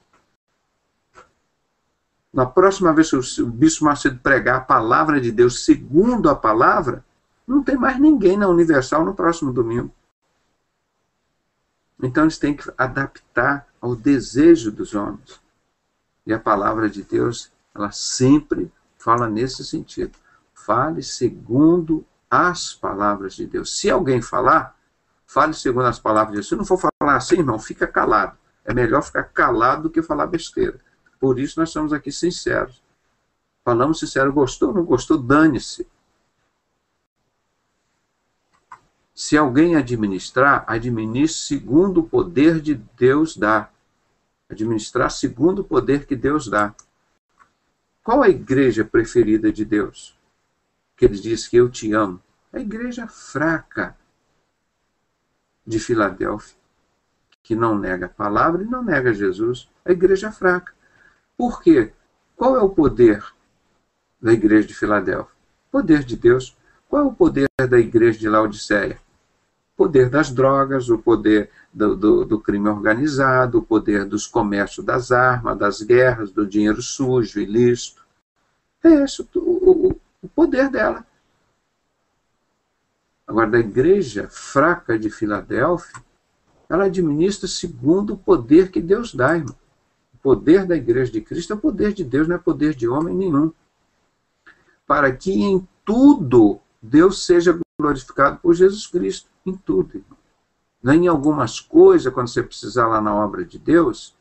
A: Na próxima vez que o Bispo Macedo pregar a palavra de Deus segundo a palavra, não tem mais ninguém na Universal no próximo domingo. Então eles têm que adaptar ao desejo dos homens. E a palavra de Deus, ela sempre fala nesse sentido. Fale segundo as palavras de Deus. Se alguém falar, fale segundo as palavras de Deus. Se não for falar assim, irmão, fica calado. É melhor ficar calado do que falar besteira. Por isso nós somos aqui sinceros. Falamos sincero, gostou, não gostou, dane-se. Se alguém administrar, administre segundo o poder de Deus dá. Administrar segundo o poder que Deus dá. Qual a igreja preferida de Deus? Que ele diz que eu te amo. A igreja fraca de Filadélfia, que não nega a palavra e não nega Jesus. A igreja fraca. Por quê? Qual é o poder da igreja de Filadélfia? Poder de Deus. Qual é o poder da igreja de Laodiceia? O poder das drogas, o poder do crime organizado, o poder dos comércios das armas, das guerras, do dinheiro sujo, ilícito. É esse o poder dela. Agora, da igreja fraca de Filadélfia, ela administra segundo o poder que Deus dá, irmão. O poder da igreja de Cristo é o poder de Deus, não é poder de homem nenhum. Para que em tudo Deus seja glorificado por Jesus Cristo. Em tudo, irmão. Não em algumas coisas, quando você precisar lá na obra de Deus,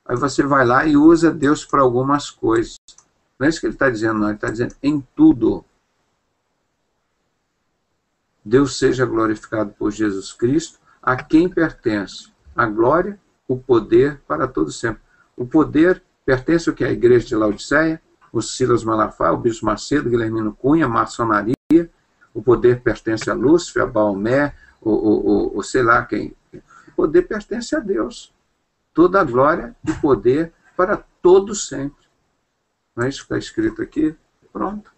A: aí você vai lá e usa Deus para algumas coisas. Não é isso que ele está dizendo, não. Ele está dizendo em tudo. Deus seja glorificado por Jesus Cristo, a quem pertence a glória, o poder para todo sempre. O poder pertence ao que? A igreja de Laodiceia, o Silas Malafaia, o Bispo Macedo, Guilhermino Cunha, a maçonaria. O poder pertence a Lúcifer, a Baomé, o sei lá quem. O poder pertence a Deus. Toda a glória e poder para todo sempre. Não é isso que está escrito aqui? Pronto.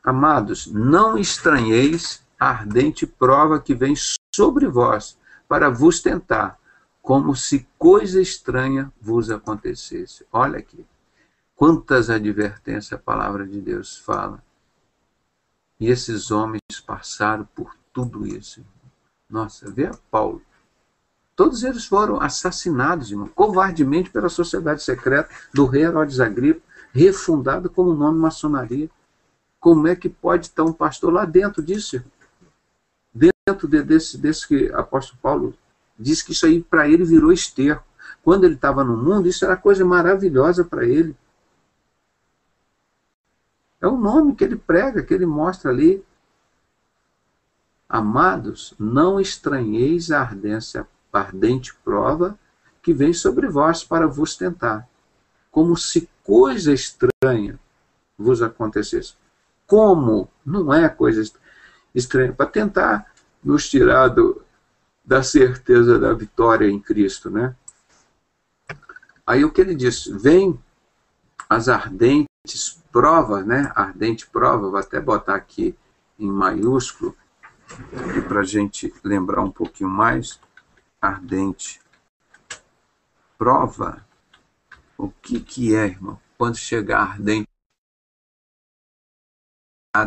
A: Amados, não estranheis a ardente prova que vem sobre vós para vos tentar, como se coisa estranha vos acontecesse. Olha aqui. Quantas advertências a palavra de Deus fala. E esses homens passaram por tudo isso. Nossa, vê a Paulo. Todos eles foram assassinados, irmão, covardemente pela sociedade secreta do rei Herodes Agripa, refundada como nome maçonaria. Como é que pode estar um pastor lá dentro disso, irmão? Dentro desse que o apóstolo Paulo diz que isso aí para ele virou esterco. Quando ele estava no mundo, isso era coisa maravilhosa para ele. É o nome que ele prega, que ele mostra ali. Amados, não estranheis a ardente prova que vem sobre vós para vos tentar, como se coisa estranha vos acontecesse. Como? Não é coisa estranha, para tentar nos tirar da certeza da vitória em Cristo, né? Aí o que ele diz? Vem as ardentes provas, né? Ardente prova, vou até botar aqui em maiúsculo, para a gente lembrar um pouquinho mais. Ardente prova. O que é, irmão? Quando chegar ardente,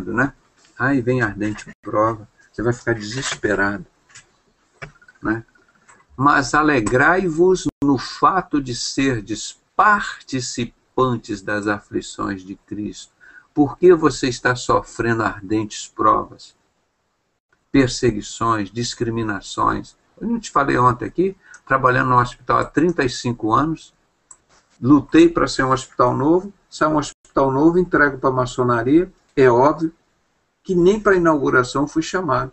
A: né? Aí vem ardente prova, você vai ficar desesperado, né? Mas alegrai-vos no fato de serdes participantes das aflições de Cristo. Por que você está sofrendo ardentes provas, perseguições, discriminações? Eu não te falei ontem aqui, trabalhando no hospital há 35 anos, lutei para ser um hospital novo, sai um hospital novo, entrego para a maçonaria, é óbvio que nem para a inauguração fui chamado.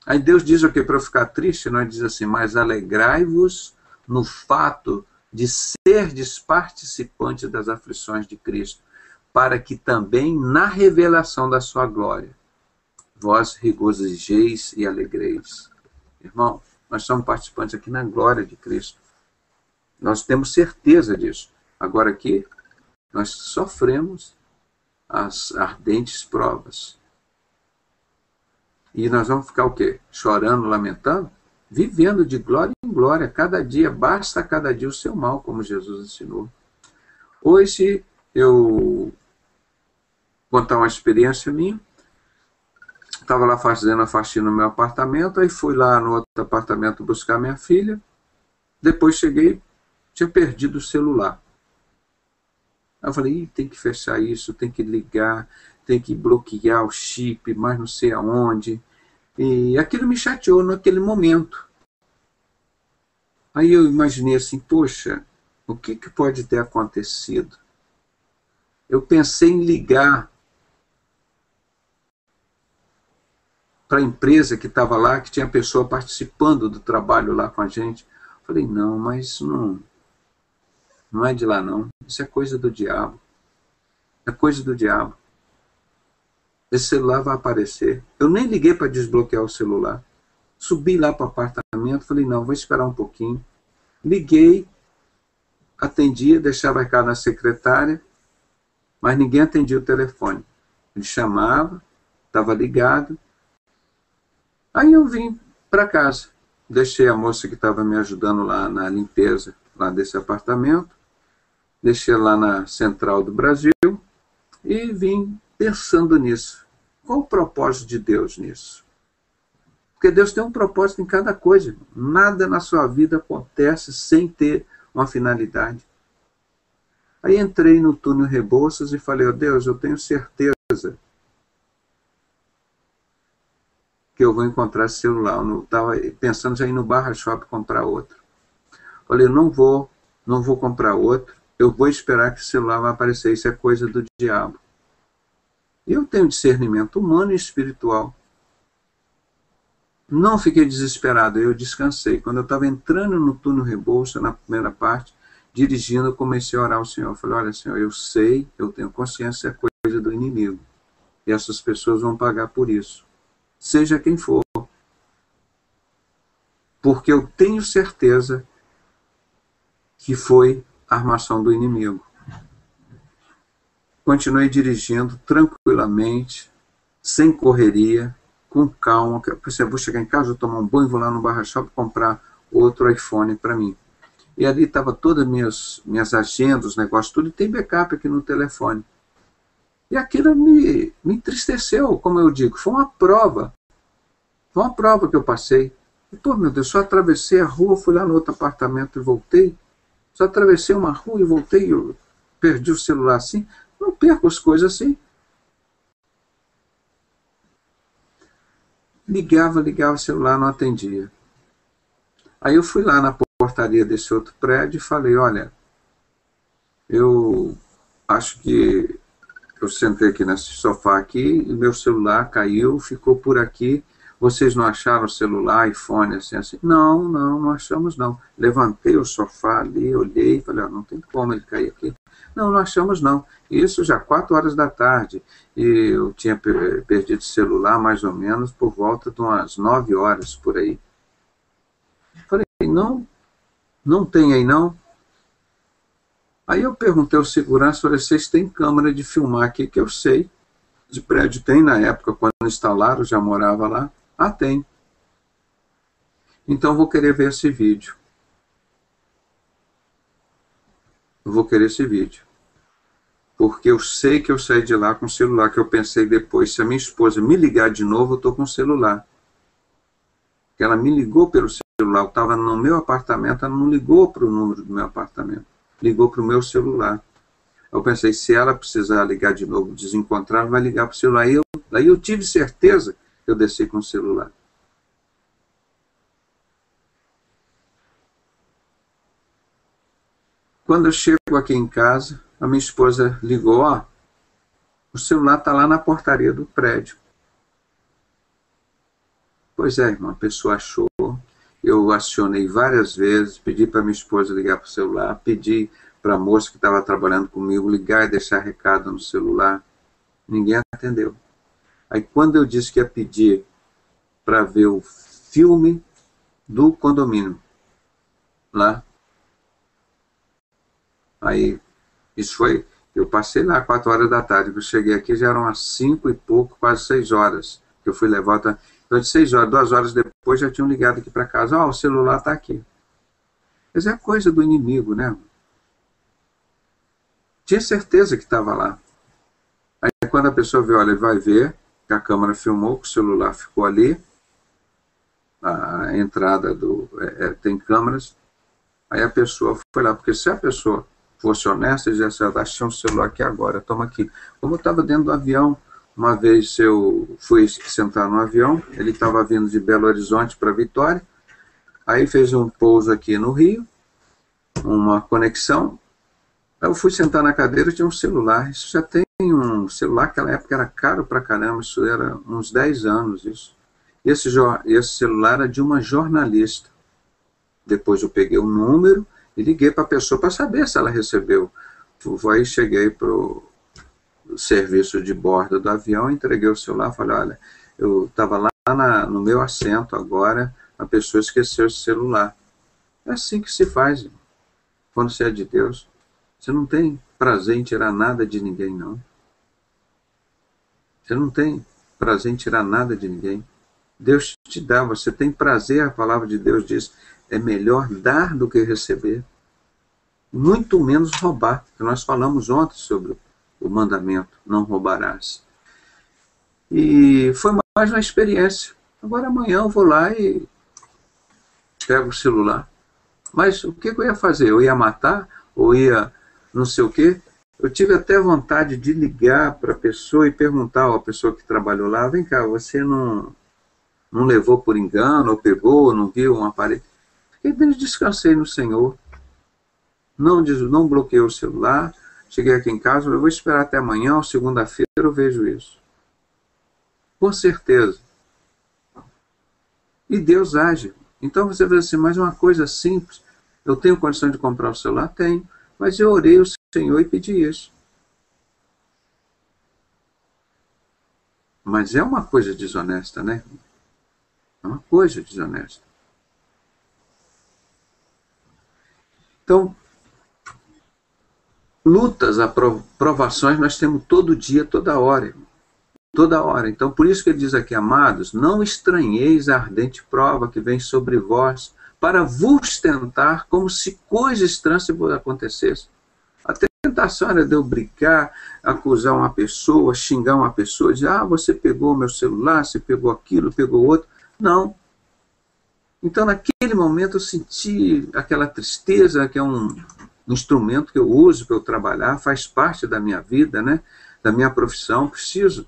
A: Aí Deus diz o que para eu ficar triste? Nós diz assim, mas alegrai-vos no fato de serdes participantes das aflições de Cristo, para que também na revelação da sua glória vós regozijeis e alegreis. Irmão, nós somos participantes aqui na glória de Cristo. Nós temos certeza disso. Agora aqui, nós sofremos as ardentes provas. E nós vamos ficar o quê? Chorando, lamentando? Vivendo de glória em glória. Cada dia, basta cada dia o seu mal, como Jesus ensinou. Hoje, eu vou contar uma experiência minha. Estava lá fazendo a faxina no meu apartamento, aí fui lá no outro apartamento buscar minha filha. Depois cheguei, tinha perdido o celular. Aí eu falei, tem que fechar isso, tem que ligar, tem que bloquear o chip, mas não sei aonde. E aquilo me chateou naquele momento. Aí eu imaginei assim, poxa, o que pode ter acontecido? Eu pensei em ligar para a empresa que estava lá, que tinha pessoa participando do trabalho lá com a gente. Falei, não, mas isso não é de lá não. Isso é coisa do diabo. É coisa do diabo. Esse celular vai aparecer. Eu nem liguei para desbloquear o celular. Subi lá para o apartamento, falei, não, vou esperar um pouquinho. Liguei, atendia, deixava recado na secretária, mas ninguém atendia o telefone. Ele chamava, estava ligado. Aí eu vim para casa. Deixei a moça que estava me ajudando lá na limpeza lá desse apartamento. Deixei lá na Central do Brasil e vim pensando nisso. Qual o propósito de Deus nisso? Porque Deus tem um propósito em cada coisa. Nada na sua vida acontece sem ter uma finalidade. Aí entrei no túnel Rebouças e falei, Deus, eu tenho certeza que eu vou encontrar esse celular. Eu estava pensando já ir no Barra Shop comprar outro. Falei, não vou comprar outro. Eu vou esperar que o celular vai aparecer. Isso é coisa do diabo. Eu tenho discernimento humano e espiritual. Não fiquei desesperado, eu descansei. Quando eu estava entrando no túnel Rebouças, na primeira parte, dirigindo, eu comecei a orar ao Senhor. Eu falei, olha, Senhor, eu sei, eu tenho consciência, é coisa do inimigo. E essas pessoas vão pagar por isso. Seja quem for. Porque eu tenho certeza que foi a armação do inimigo. Continuei dirigindo tranquilamente, sem correria, com calma. Eu pensei, vou chegar em casa, vou tomar um banho, vou lá no Barra Shop comprar outro iPhone para mim. E ali estava todas as minhas agendas, os negócios, tudo, e tem backup aqui no telefone. E aquilo me entristeceu, como eu digo, foi uma prova. Foi uma prova que eu passei. E, pô, meu Deus, só atravessei a rua, fui lá no outro apartamento e voltei. Só atravessei uma rua e voltei, eu perdi o celular assim. Não perco as coisas assim. Ligava o celular, não atendia. Aí eu fui lá na portaria desse outro prédio e falei, olha, eu acho que eu sentei aqui nesse sofá aqui, e meu celular caiu, ficou por aqui. Vocês não acharam o celular, iPhone, assim? Não achamos não. Levantei o sofá ali, olhei, falei, não tem como ele cair aqui. Não achamos não. Isso já 4 horas da tarde. E eu tinha perdido o celular mais ou menos por volta de umas 9 horas por aí. Falei, não tem aí não. Aí eu perguntei ao segurança, falei, vocês têm câmera de filmar aqui, que eu sei. De prédio tem, na época, quando instalaram, já morava lá. Ah, tem. Então vou querer ver esse vídeo. Eu vou querer esse vídeo. Porque eu sei que eu saí de lá com o celular, que eu pensei depois, se a minha esposa me ligar de novo, eu estou com o celular. Porque ela me ligou pelo celular, eu estava no meu apartamento, ela não ligou para o número do meu apartamento, ligou para o meu celular. Eu pensei, se ela precisar ligar de novo, desencontrar, ela vai ligar para o celular. Daí eu tive certeza que eu desci com o celular. Quando eu chego aqui em casa, a minha esposa ligou, ó, o celular está lá na portaria do prédio. Pois é, irmão, a pessoa achou, eu acionei várias vezes, pedi para minha esposa ligar para o celular, pedi para a moça que estava trabalhando comigo ligar e deixar recado no celular, ninguém atendeu. Aí quando eu disse que ia pedir para ver o filme do condomínio, lá, aí isso foi, eu passei lá 4 horas da tarde, eu cheguei aqui já eram às 5 e pouco, quase 6 horas, que eu fui levar, então de 6 horas, 2 horas depois já tinham ligado aqui para casa, ó, o celular está aqui. Mas é coisa do inimigo, né? Tinha certeza que estava lá. Aí quando a pessoa vê, olha, vai ver que a câmera filmou, que o celular ficou ali, a entrada tem câmeras, aí a pessoa foi lá, porque se a pessoa fosse honesta, dizia, achei um celular aqui agora, toma aqui. Como eu estava dentro do avião, uma vez eu fui sentar no avião, ele estava vindo de Belo Horizonte para Vitória, aí fez um pouso aqui no Rio, uma conexão, aí eu fui sentar na cadeira, tinha um celular, isso já tem um celular, naquela época era caro pra caramba, isso era uns 10 anos, isso. Esse celular era de uma jornalista. Depois eu peguei o número e liguei para a pessoa para saber se ela recebeu. Aí cheguei para o serviço de bordo do avião, entreguei o celular, falei, olha, eu estava lá no meu assento agora, a pessoa esqueceu esse celular. É assim que se faz, irmão. Quando você é de Deus, você não tem prazer em tirar nada de ninguém, não. Você não tem prazer em tirar nada de ninguém. Deus te dá, você tem prazer, a palavra de Deus diz, é melhor dar do que receber. Muito menos roubar, que nós falamos ontem sobre o mandamento, não roubarás. E foi mais uma experiência. Agora amanhã eu vou lá e pego o celular. Mas o que eu ia fazer? Eu ia matar? Ou ia não sei o quê? Eu tive até vontade de ligar para a pessoa e perguntar à pessoa que trabalhou lá, vem cá, você não levou por engano, ou pegou, ou não viu um aparelho? Fiquei descansei no Senhor. Não bloqueei o celular. Cheguei aqui em casa, eu vou esperar até amanhã, ou segunda-feira eu vejo isso. Com certeza. E Deus age. Então você vai dizer assim, mas uma coisa simples, eu tenho condição de comprar o celular? Tenho. Mas eu orei ao Senhor e pedi isso. Mas é uma coisa desonesta, né? É uma coisa desonesta. Então, lutas, provações nós temos todo dia, toda hora. Toda hora. Então, por isso que ele diz aqui, amados, não estranheis a ardente prova que vem sobre vós, para vos tentar como se coisa estranha acontecesse. A tentação era de eu brigar, acusar uma pessoa, xingar uma pessoa, dizer, você pegou meu celular, você pegou aquilo, pegou outro. Não. Então, naquele momento, eu senti aquela tristeza, que é um instrumento que eu uso para eu trabalhar, faz parte da minha vida, né? Da minha profissão, preciso.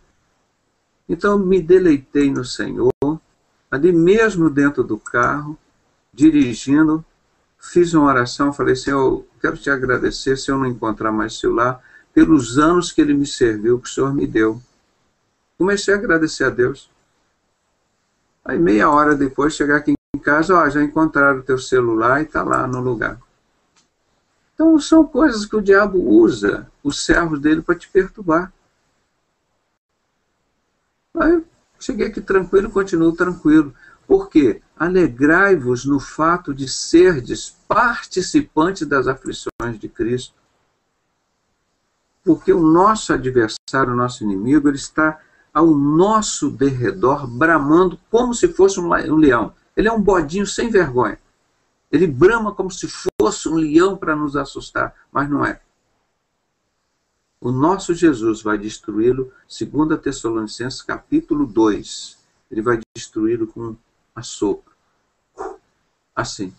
A: Então, me deleitei no Senhor, ali mesmo dentro do carro, dirigindo, fiz uma oração, falei, Senhor, quero te agradecer, se eu não encontrar mais celular, pelos anos que Ele me serviu, que o Senhor me deu. Comecei a agradecer a Deus. Aí, meia hora depois, chegar aqui em casa, já encontraram o teu celular e está lá no lugar. Então, são coisas que o diabo usa, os servos dele, para te perturbar. Aí, eu cheguei aqui tranquilo, continuo tranquilo. Por quê? Alegrai-vos no fato de serdes participantes das aflições de Cristo. Porque o nosso adversário, o nosso inimigo, ele está ao nosso derredor, bramando como se fosse um leão. Ele é um bodinho sem vergonha. Ele brama como se fosse um leão para nos assustar, mas não é. O nosso Jesus vai destruí-lo, 2 Tessalonicenses capítulo 2. Ele vai destruí-lo com a sopa. Assim.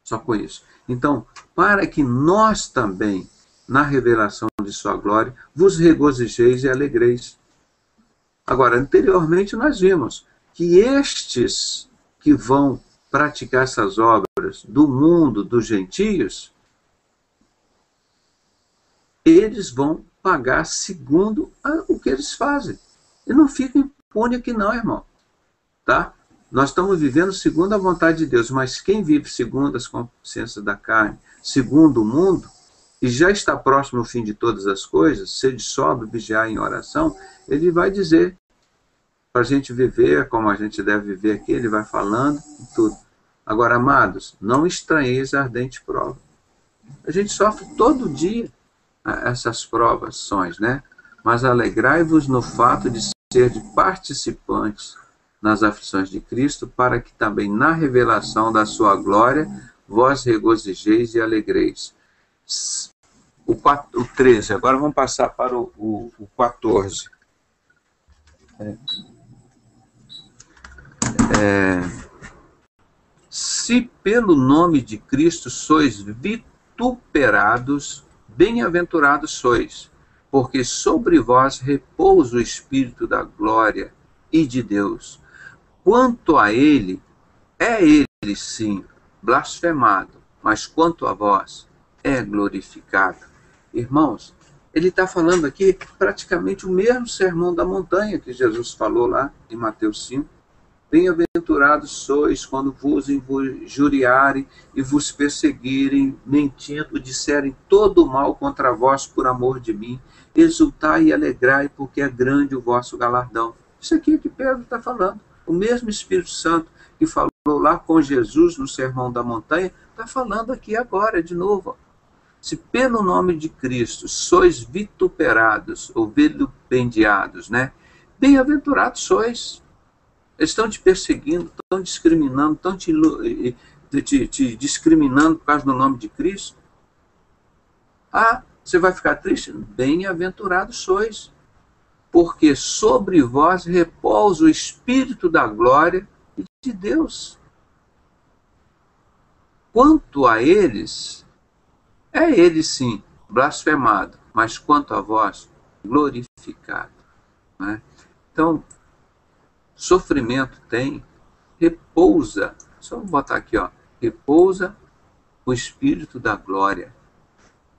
A: Só com isso. Então, para que nós também, na revelação de sua glória, vos regozijeis e alegreis. Agora, anteriormente nós vimos que estes que vão praticar essas obras do mundo dos gentios, eles vão pagar segundo o que eles fazem. E não fica impune aqui não, irmão. Tá? Nós estamos vivendo segundo a vontade de Deus, mas quem vive segundo as consciências da carne, segundo o mundo, e já está próximo ao fim de todas as coisas, sede sóbrio, vigiar em oração, ele vai dizer para a gente viver como a gente deve viver aqui, ele vai falando e tudo. Agora, amados, não estranheis a ardente prova. A gente sofre todo dia essas provações, né? Mas alegrai-vos no fato de ser participantes nas aflições de Cristo, para que também na revelação da sua glória vós regozijeis e alegreis. O 13, agora vamos passar para o 14. Se pelo nome de Cristo sois vituperados, bem-aventurados sois, porque sobre vós repousa o Espírito da glória e de Deus. Quanto a ele, é ele sim blasfemado, mas quanto a vós, é glorificado. Irmãos, ele está falando aqui praticamente o mesmo sermão da montanha que Jesus falou lá em Mateus 5. Bem-aventurados sois quando vos injuriarem e vos perseguirem, mentindo, disserem todo o mal contra vós por amor de mim. Exultai e alegrai, porque é grande o vosso galardão. Isso aqui é que Pedro está falando. O mesmo Espírito Santo que falou lá com Jesus no Sermão da Montanha, está falando aqui agora de novo. Se pelo nome de Cristo sois vituperados ou vilipendiados, né? Bem-aventurados sois. Eles estão te perseguindo, estão discriminando, estão te discriminando por causa do nome de Cristo. Ah, você vai ficar triste? Bem-aventurados sois, porque sobre vós repousa o Espírito da glória e de Deus. Quanto a eles, é ele sim, blasfemado, mas quanto a vós, glorificado. Né? Então, sofrimento tem, repousa, só vou botar aqui, ó, repousa o Espírito da glória.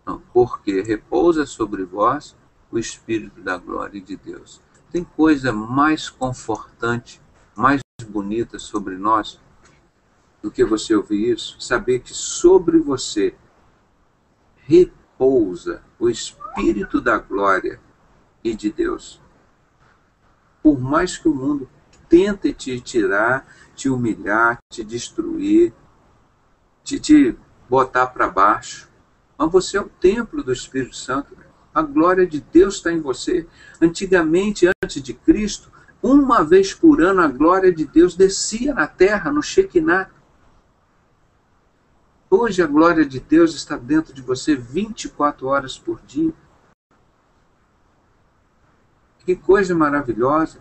A: Não, porque repousa sobre vós o Espírito da glória de Deus. Tem coisa mais confortante, mais bonita sobre nós do que você ouvir isso? Saber que sobre você repousa o Espírito da glória e de Deus. Por mais que o mundo tente te tirar, te humilhar, te destruir, te botar para baixo, mas você é o templo do Espírito Santo. A glória de Deus está em você. Antigamente, antes de Cristo, uma vez por ano a glória de Deus descia na terra, no Shekinah. Hoje a glória de Deus está dentro de você 24 horas por dia. Que coisa maravilhosa.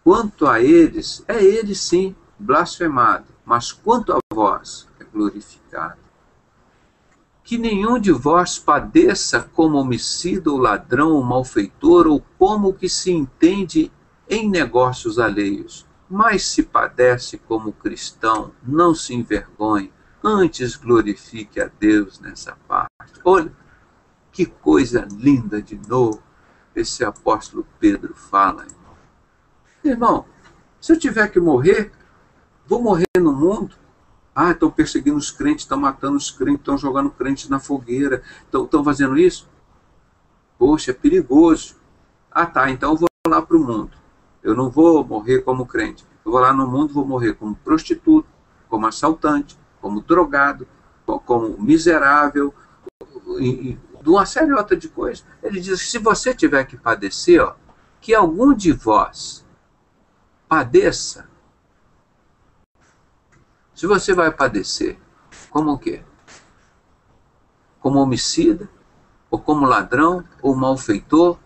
A: Quanto a eles, é ele sim, blasfemado, mas quanto a vós, é glorificado. Que nenhum de vós padeça como homicida ou ladrão ou malfeitor, ou como que se entende em negócios alheios. Mas se padece como cristão, não se envergonhe, antes glorifique a Deus nessa parte. Olha, que coisa linda de novo esse apóstolo Pedro fala, irmão. Irmão, se eu tiver que morrer, vou morrer no mundo. Ah, estão perseguindo os crentes, estão matando os crentes, estão jogando crentes na fogueira, estão fazendo isso? Poxa, é perigoso. Ah, tá, então eu vou lá para o mundo. Eu não vou morrer como crente. Eu vou lá no mundo, vou morrer como prostituto, como assaltante, como drogado, como miserável, e de uma série outra de coisas. Ele diz que se você tiver que padecer, ó, que algum de vós padeça. Se você vai padecer, como o quê? Como homicida, ou como ladrão, ou malfeitor,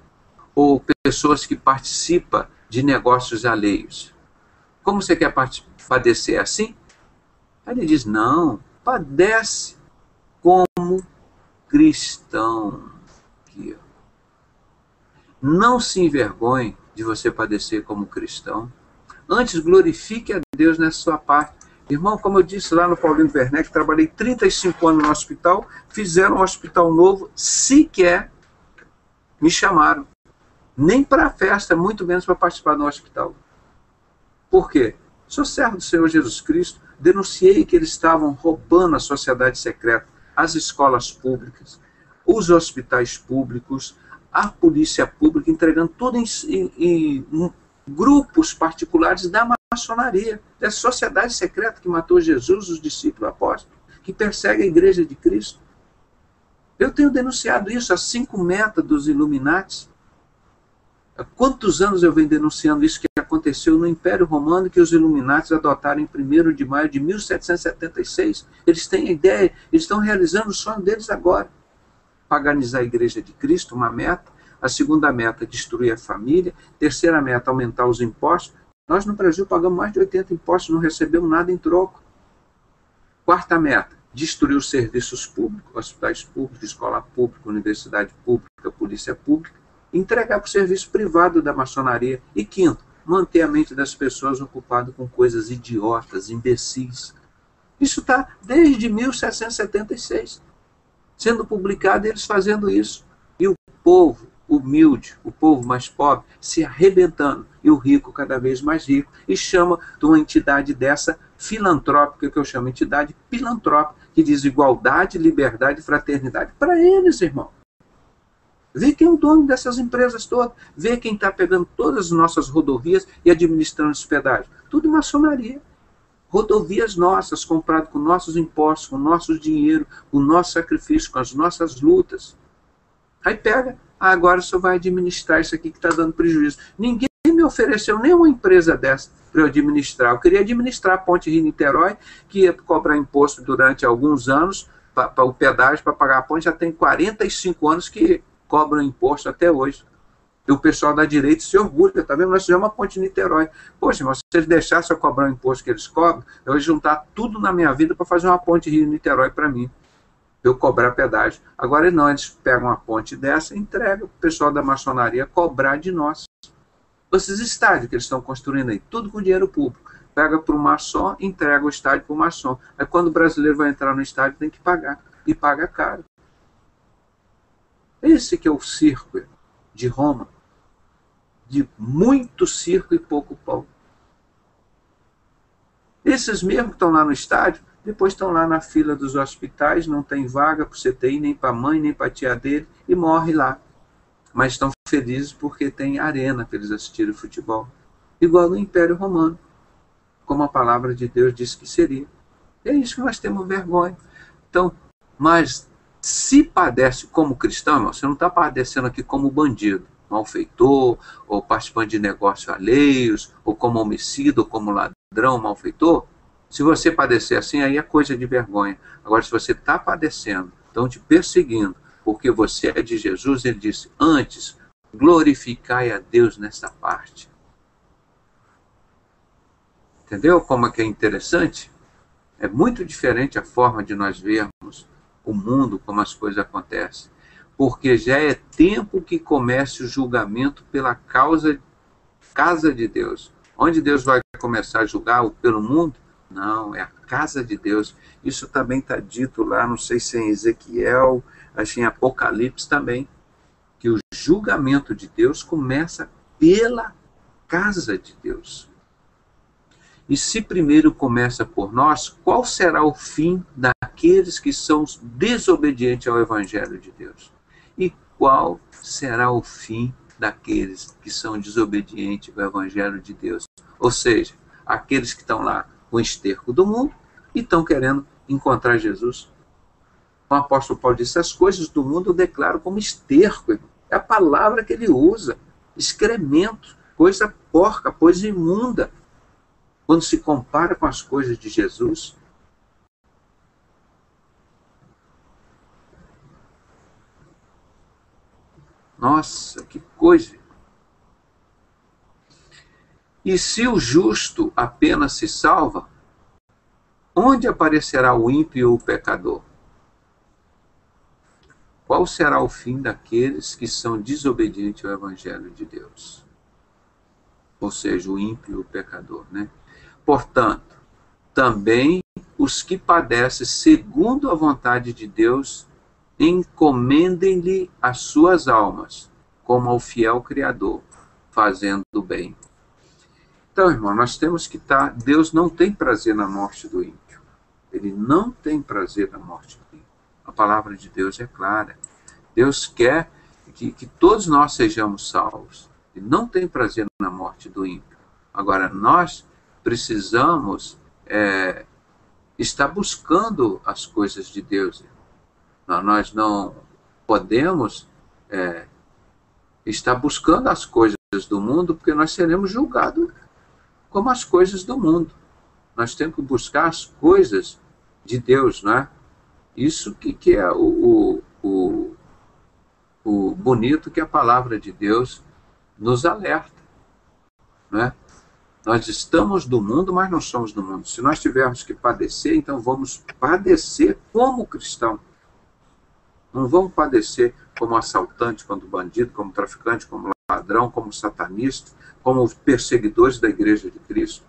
A: ou pessoas que participam de negócios alheios. Como você quer padecer assim? Aí ele diz, não, padece como cristão. Aqui, ó. Não se envergonhe de você padecer como cristão. Antes glorifique a Deus nessa sua parte. Irmão, como eu disse lá no Paulinho Werneck, trabalhei 35 anos no hospital, fizeram um hospital novo, sequer me chamaram. Nem para a festa, muito menos para participar do hospital. Por quê? Sou servo do Senhor Jesus Cristo, denunciei que eles estavam roubando a sociedade secreta, as escolas públicas, os hospitais públicos, a polícia pública, entregando tudo em grupos particulares da maçonaria, da sociedade secreta que matou Jesus, os discípulos apóstolos, que persegue a igreja de Cristo. Eu tenho denunciado isso, as 5 metas dos Illuminati. Há quantos anos eu venho denunciando isso que aconteceu no Império Romano, que os Illuminati adotaram em 1º de maio de 1776. Eles têm a ideia, eles estão realizando o sonho deles agora. Paganizar a igreja de Cristo, uma meta. A segunda meta, destruir a família. Terceira meta, aumentar os impostos. Nós no Brasil pagamos mais de 80 impostos, não recebemos nada em troco. Quarta meta, destruir os serviços públicos, hospitais públicos, escola pública, universidade pública, polícia pública. Entregar para o serviço privado da maçonaria. E quinto, manter a mente das pessoas ocupada com coisas idiotas, imbecis. Isso está desde 1776, sendo publicado, eles fazendo isso. E o povo humilde, o povo mais pobre, se arrebentando, e o rico cada vez mais rico, e chama de uma entidade dessa filantrópica, que eu chamo de entidade filantrópica, que diz igualdade, liberdade e fraternidade. Para eles, irmão. Vê quem é o dono dessas empresas todas. Vê quem está pegando todas as nossas rodovias e administrando os pedágios. Tudo maçonaria. Rodovias nossas, compradas com nossos impostos, com nosso dinheiro, com o nosso sacrifício, com as nossas lutas. Aí pega, agora o senhor vai administrar isso aqui que está dando prejuízo. Ninguém me ofereceu nenhuma empresa dessa para eu administrar. Eu queria administrar a Ponte Rio-Niterói, que ia cobrar imposto durante alguns anos, para o pedágio, para pagar a ponte. Já tem 45 anos que cobram imposto até hoje. E o pessoal da direita se orgulha, tá vendo? Nós fizemos uma ponte de Niterói. Poxa, mas se eles deixassem eu cobrar o imposto que eles cobram, eu ia juntar tudo na minha vida para fazer uma ponte Rio-Niterói para mim. Eu cobrar pedágio. Agora não, eles pegam uma ponte dessa e entregam para o pessoal da maçonaria cobrar de nós. Esses estádios que eles estão construindo aí, tudo com dinheiro público. Pega para o maçom, entrega o estádio para o maçom. Aí quando o brasileiro vai entrar no estádio, tem que pagar. E paga caro. Esse que é o circo de Roma, de muito circo e pouco pão. Esses mesmos que estão lá no estádio, depois estão lá na fila dos hospitais, não tem vaga para o CTI, nem para a mãe, nem para a tia dele, e morre lá. Mas estão felizes porque tem arena para eles assistirem futebol. Igual no Império Romano, como a palavra de Deus disse que seria. É isso que nós temos vergonha. Então, mas se padece como cristão, irmão, você não está padecendo aqui como bandido, malfeitor, ou participante de negócios alheios, ou como homicida, ou como ladrão, malfeitor. Se você padecer assim, aí é coisa de vergonha. Agora, se você está padecendo, estão te perseguindo, porque você é de Jesus, ele disse, antes, glorificai a Deus nessa parte. Entendeu como é que é interessante? É muito diferente a forma de nós vermos o mundo, como as coisas acontecem. Porque já é tempo que comece o julgamento pela casa de Deus. Onde Deus vai começar a julgar pelo mundo? Não, é a casa de Deus. Isso também está dito lá, não sei se é em Ezequiel, acho que em Apocalipse também, que o julgamento de Deus começa pela casa de Deus. E se primeiro começa por nós, qual será o fim daqueles que são desobedientes ao Evangelho de Deus? E qual será o fim daqueles que são desobedientes ao Evangelho de Deus? Ou seja, aqueles que estão lá com o esterco do mundo e estão querendo encontrar Jesus. O apóstolo Paulo disse, as coisas do mundo eu declaro como esterco. É a palavra que ele usa. Excremento, coisa porca, coisa imunda. Quando se compara com as coisas de Jesus. Nossa, que coisa! E se o justo apenas se salva, onde aparecerá o ímpio ou o pecador? Qual será o fim daqueles que são desobedientes ao Evangelho de Deus? Ou seja, o ímpio e o pecador, né? Portanto, também os que padecem segundo a vontade de Deus, encomendem-lhe as suas almas, como ao fiel Criador, fazendo o bem. Então, irmão, nós temos que estar... Deus não tem prazer na morte do ímpio. Ele não tem prazer na morte do ímpio. A palavra de Deus é clara. Deus quer que todos nós sejamos salvos. Ele não tem prazer na morte do ímpio. Agora, nós precisamos estar buscando as coisas de Deus. Nós não podemos estar buscando as coisas do mundo, porque nós seremos julgados como as coisas do mundo. Nós temos que buscar as coisas de Deus, não é? Isso que é o bonito, que a palavra de Deus nos alerta, não é? Nós estamos do mundo, mas não somos do mundo. Se nós tivermos que padecer, então vamos padecer como cristão. Não vamos padecer como assaltante, como bandido, como traficante, como ladrão, como satanista, como perseguidores da Igreja de Cristo.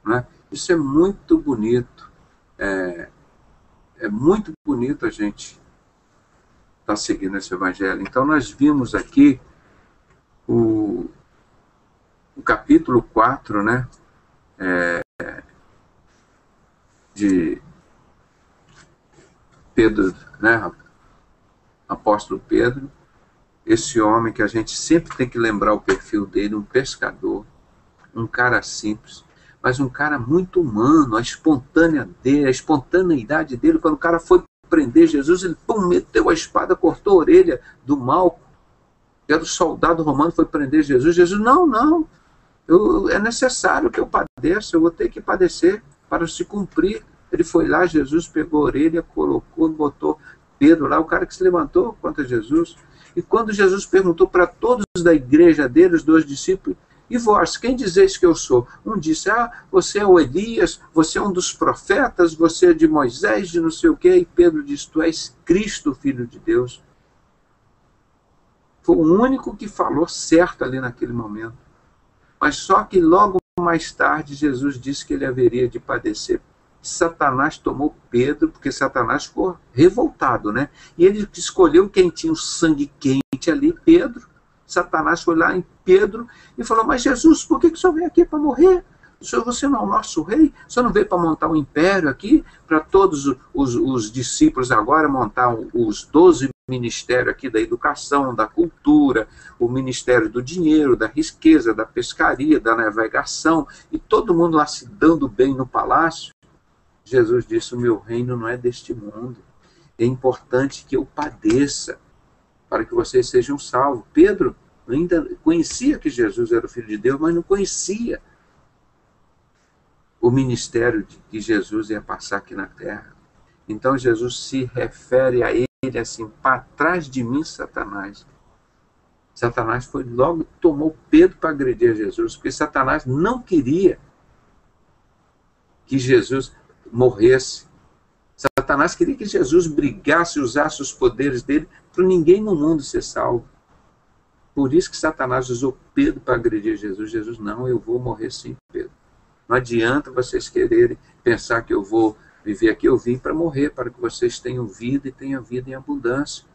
A: Não é? Isso é muito bonito. É muito bonito a gente estar seguindo esse Evangelho. Então, nós vimos aqui o capítulo 4, né, de Pedro, né, apóstolo Pedro, esse homem que a gente sempre tem que lembrar o perfil dele, um pescador, um cara simples, mas um cara muito humano, a espontaneidade dele, quando o cara foi prender Jesus, ele meteu a espada, cortou a orelha do Malco, que era o soldado romano, foi prender Jesus. Jesus, não, é necessário que eu padeça, eu vou ter que padecer para se cumprir. Ele foi lá, Jesus pegou a orelha, colocou, botou Pedro lá, o cara que se levantou contra Jesus. E quando Jesus perguntou para todos da igreja dele, os 2 discípulos, e vós, quem dizeis que eu sou? Um disse, você é o Elias, você é um dos profetas, você é de Moisés, de não sei o quê. E Pedro disse, tu és Cristo, Filho de Deus. Foi o único que falou certo ali naquele momento. Mas só que logo mais tarde, Jesus disse que ele haveria de padecer. Satanás tomou Pedro, porque Satanás ficou revoltado, né? E ele escolheu quem tinha o sangue quente ali, Pedro. Satanás foi lá em Pedro e falou, mas Jesus, por que o senhor veio aqui para morrer? Você não é o nosso rei? O senhor não veio para montar um império aqui? Para todos os discípulos agora montar os 12 ministérios aqui da educação, da cultura, o ministério do dinheiro, da riqueza, da pescaria, da navegação, e todo mundo lá se dando bem no palácio. Jesus disse, o meu reino não é deste mundo. É importante que eu padeça para que vocês sejam salvos. Pedro ainda conhecia que Jesus era o Filho de Deus, mas não conhecia o ministério que Jesus ia passar aqui na terra. Então Jesus se refere a ele assim, para trás de mim, Satanás. Satanás foi logo, tomou Pedro para agredir a Jesus, porque Satanás não queria que Jesus morresse. Satanás queria que Jesus brigasse, usasse os poderes dele para ninguém no mundo ser salvo. Por isso que Satanás usou Pedro para agredir Jesus. Jesus, não, eu vou morrer sim, Pedro. Não adianta vocês quererem pensar que eu vou viver aqui. Eu vim para morrer, para que vocês tenham vida e tenham vida em abundância.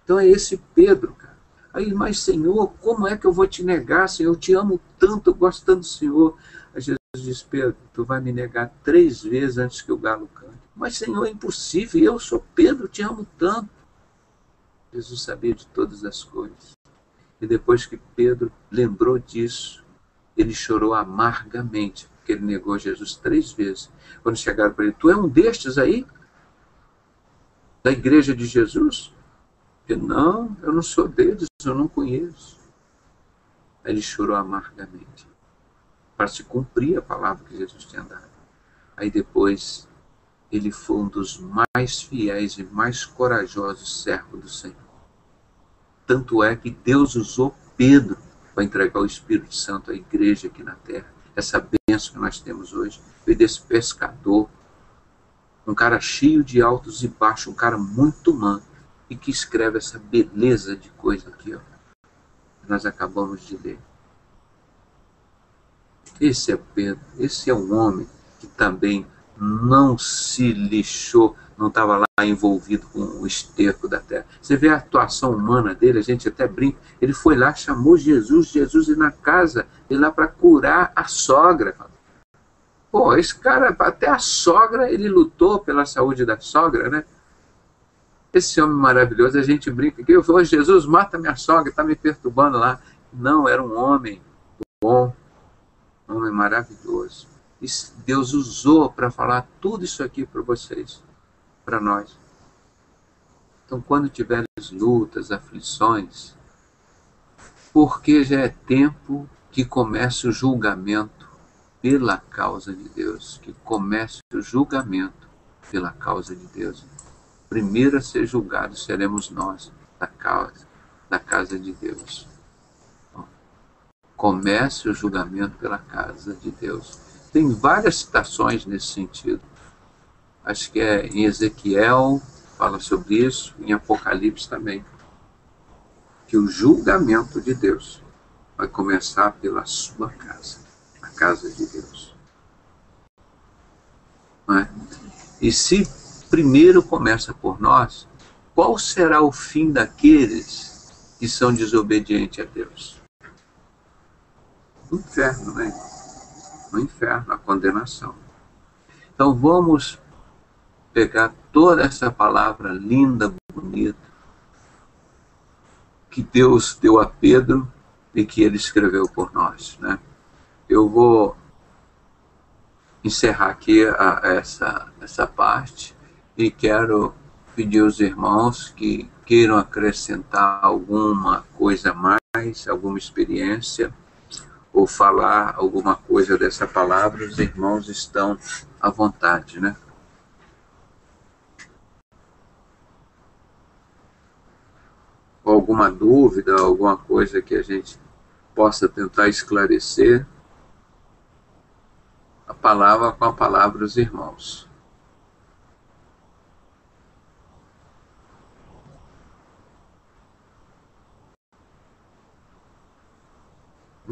A: Então é esse Pedro, cara. Aí, mas Senhor, como é que eu vou te negar, Senhor? Eu te amo tanto, eu gosto tanto do Senhor. Aí Jesus diz, Pedro, tu vai me negar 3 vezes antes que o galo cante. Mas Senhor, é impossível, eu sou Pedro, te amo tanto. Jesus sabia de todas as coisas. E depois que Pedro lembrou disso, ele chorou amargamente, porque ele negou Jesus 3 vezes. Quando chegaram para ele, tu é um destes aí? Da igreja de Jesus? Ele, não, eu não sou deles, eu não conheço. Aí ele chorou amargamente, para se cumprir a palavra que Jesus tinha dado. Aí depois, ele foi um dos mais fiéis e mais corajosos servos do Senhor. Tanto é que Deus usou Pedro para entregar o Espírito Santo à igreja aqui na terra. Essa bênção que nós temos hoje veio desse pescador, um cara cheio de altos e baixos, um cara muito humano, e que escreve essa beleza de coisa aqui, ó, que nós acabamos de ler. Esse é Pedro, esse é um homem que também não se lixou, não estava lá envolvido com o esterco da terra. Você vê a atuação humana dele, a gente até brinca, ele foi lá, chamou Jesus ir na casa, ele lá para curar a sogra. Pô, esse cara, até a sogra, ele lutou pela saúde da sogra, né? Esse homem maravilhoso, a gente brinca que eu falo, Jesus, mata minha sogra, está me perturbando lá. Não, era um homem bom, um homem maravilhoso. E Deus usou para falar tudo isso aqui para vocês, para nós. Então, quando tiveres lutas, aflições, porque já é tempo que comece o julgamento pela causa de Deus, que comece o julgamento pela causa de Deus. Primeiro a ser julgados seremos nós, da casa de Deus. Comece o julgamento pela casa de Deus. Tem várias citações nesse sentido. Acho que é em Ezequiel, fala sobre isso, em Apocalipse também. Que o julgamento de Deus vai começar pela sua casa, a casa de Deus. Não é? E se primeiro começa por nós, qual será o fim daqueles que são desobedientes a Deus? No inferno, né? No inferno, a condenação. Então vamos pegar toda essa palavra linda, bonita, que Deus deu a Pedro e que ele escreveu por nós, né? Eu vou encerrar aqui essa parte e quero pedir aos irmãos que queiram acrescentar alguma coisa a mais, alguma experiência, ou falar alguma coisa dessa palavra, os irmãos estão à vontade, né? Ou alguma dúvida, alguma coisa que a gente possa tentar esclarecer, a palavra com a palavra os irmãos.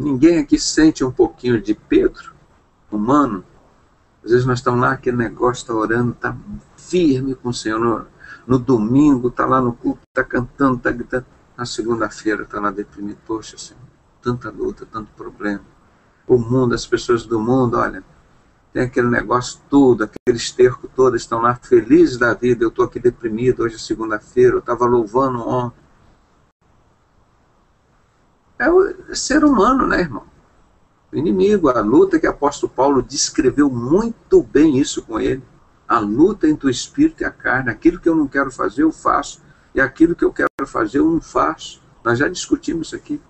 A: Ninguém aqui sente um pouquinho de Pedro, humano? Às vezes nós estamos lá, aquele negócio, está orando, está firme com o Senhor. No domingo, está lá no culto, está cantando, está gritando. Na segunda-feira está lá deprimido. Poxa, Senhor, tanta luta, tanto problema. O mundo, as pessoas do mundo, olha, tem aquele negócio todo, aquele esterco todo, estão lá felizes da vida. Eu estou aqui deprimido, hoje é segunda-feira, eu estava louvando ontem. É o ser humano, né, irmão? O inimigo, a luta que o apóstolo Paulo descreveu muito bem isso com ele. A luta entre o espírito e a carne. Aquilo que eu não quero fazer, eu faço. E aquilo que eu quero fazer, eu não faço. Nós já discutimos isso aqui.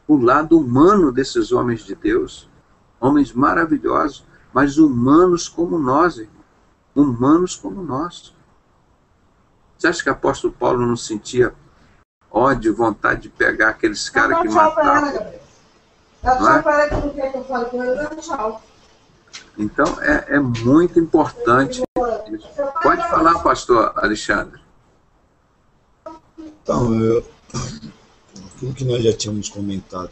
A: O lado humano desses homens de Deus. Homens maravilhosos, mas humanos como nós, irmão. Humanos como nós. Você acha que o apóstolo Paulo não sentia ódio, vontade de pegar aqueles caras que matavam? Então é muito importante isso. Pode falar, pastor Alexandre.
D: Então, aquilo que nós já tínhamos comentado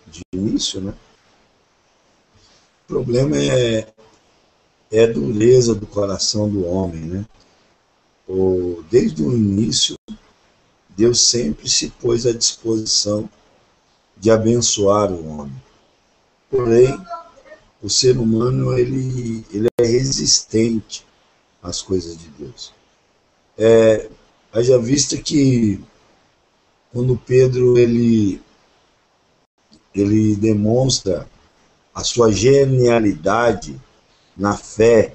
D: de início, né? O problema é a dureza do coração do homem, né? Desde o início, Deus sempre se pôs à disposição de abençoar o homem. Porém, o ser humano ele é resistente às coisas de Deus. Haja vista que quando Pedro ele demonstra a sua genialidade na fé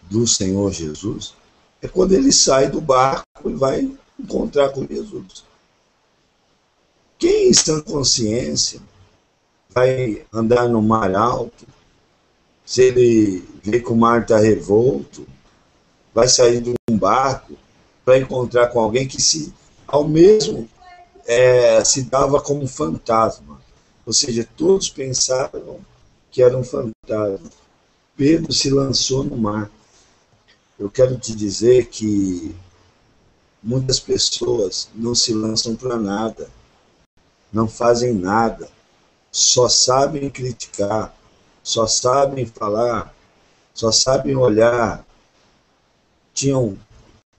D: do Senhor Jesus, é quando ele sai do barco e vai encontrar com Jesus. Quem em sã consciência vai andar no mar alto, se ele vê que o mar está revolto, vai sair de um barco para encontrar com alguém que ao mesmo se dava como fantasma. Ou seja, todos pensavam que era um fantasma. Pedro se lançou no mar. Eu quero te dizer que muitas pessoas não se lançam para nada, não fazem nada, só sabem criticar, só sabem falar só sabem olhar. Tinham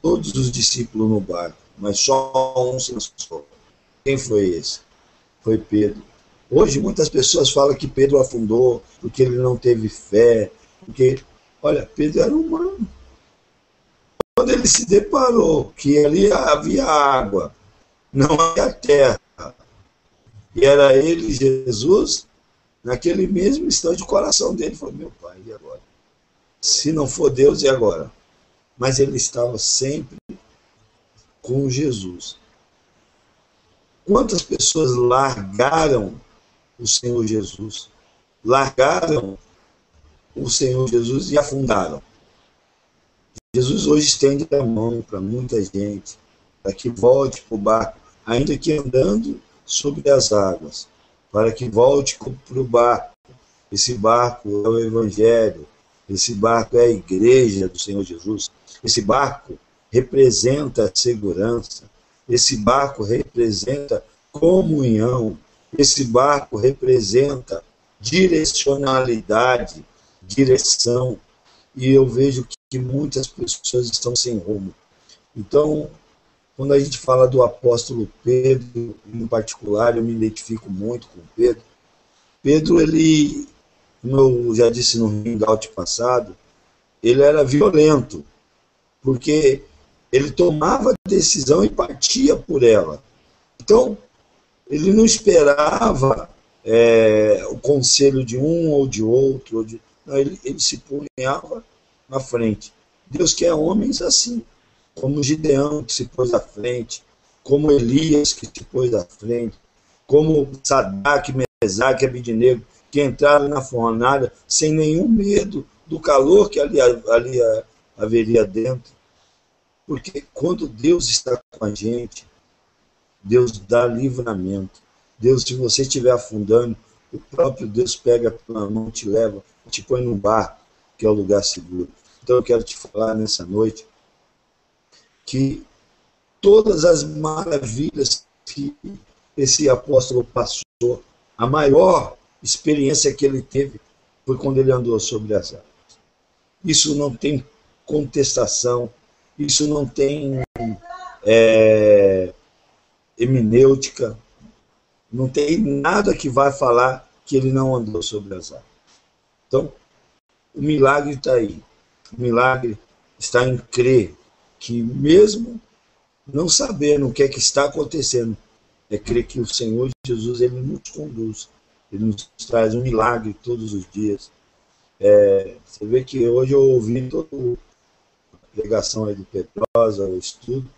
D: todos os discípulos no barco, mas só um se lançou. Quem foi esse? Foi Pedro. Hoje muitas pessoas falam que Pedro afundou porque ele não teve fé, porque, olha, Pedro era humano. Quando ele se deparou que ali havia água, não havia terra, e era ele, Jesus, naquele mesmo instante o coração dele falou, meu pai, e agora? Se não for Deus, e agora? Mas ele estava sempre com Jesus. Quantas pessoas largaram o Senhor Jesus? Largaram o Senhor Jesus e afundaram. Jesus hoje estende a mão para muita gente, para que volte para o barco, ainda que andando sobre as águas, para que volte para o barco. Esse barco é o Evangelho, esse barco é a igreja do Senhor Jesus, esse barco representa segurança, esse barco representa comunhão, esse barco representa direcionalidade, direção, e eu vejo que muitas pessoas estão sem rumo. Então, quando a gente fala do apóstolo Pedro, em particular, eu me identifico muito com Pedro. Pedro, ele, como eu já disse no hangout passado, ele era violento, porque ele tomava decisão e partia por ela. Então, ele não esperava o conselho de um ou de outro. Não, ele se punhava na frente. Deus quer homens assim, como Gideão, que se pôs à frente, como Elias, que se pôs à frente, como Sadraque, Mesaque e Abednego, que entraram na fornalha sem nenhum medo do calor que ali haveria dentro. Porque quando Deus está com a gente, Deus dá livramento. Deus, se você estiver afundando, o próprio Deus pega pela mão, te leva, te põe no barco, que é o lugar seguro. Então eu quero te falar nessa noite que todas as maravilhas que esse apóstolo passou, a maior experiência que ele teve foi quando ele andou sobre as águas. Isso não tem contestação, isso não tem hermenêutica, não tem nada que vai falar que ele não andou sobre as águas. Então, o milagre está aí. O milagre está em crer que, mesmo não sabendo o que é que está acontecendo, é crer que o Senhor Jesus, ele nos conduz, ele nos traz um milagre todos os dias. Você vê que hoje eu ouvi toda a pregação aí do Pedrosa, o estudo,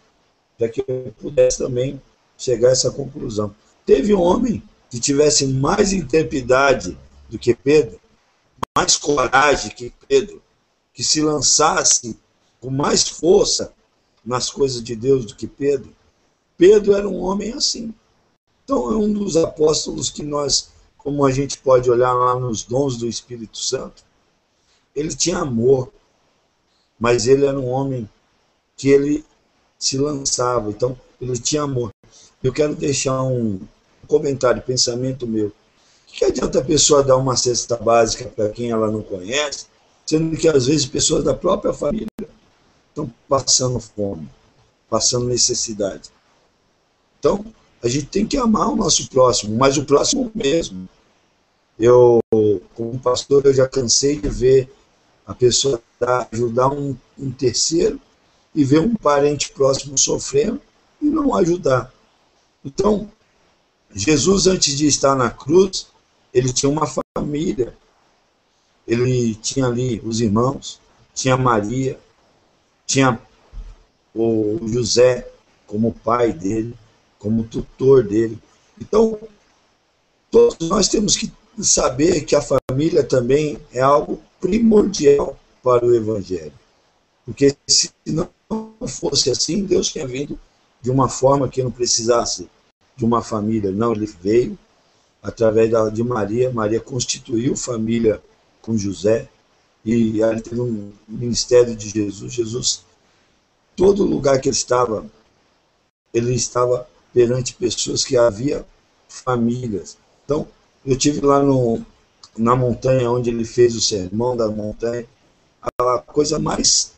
D: para que eu pudesse também chegar a essa conclusão. Teve um homem que tivesse mais intrepidade do que Pedro, mais coragem que Pedro, que se lançasse com mais força nas coisas de Deus do que Pedro. Pedro era um homem assim. Então é um dos apóstolos que nós, como a gente pode olhar lá nos dons do Espírito Santo, ele tinha amor, mas ele era um homem que ele se lançava, então ele tinha amor. Eu quero deixar um comentário, pensamento meu. O que adianta a pessoa dar uma cesta básica para quem ela não conhece, sendo que às vezes pessoas da própria família estão passando fome, passando necessidade. Então, a gente tem que amar o nosso próximo, mas o próximo mesmo. Eu, como pastor, eu já cansei de ver a pessoa ajudar um terceiro e ver um parente próximo sofrendo e não ajudar. Então, Jesus, antes de estar na cruz, ele tinha uma família. Ele tinha ali os irmãos, tinha Maria, tinha o José como pai dele, como tutor dele. Então, todos nós temos que saber que a família também é algo primordial para o Evangelho. Porque se não fosse assim, Deus tinha vindo de uma forma que não precisasse de uma família. Não, ele veio através de Maria. Maria constituiu família com José, e aí teve um ministério de Jesus. Jesus, todo lugar que ele estava perante pessoas que havia famílias. Então, eu tive lá na montanha onde ele fez o sermão da montanha, a coisa mais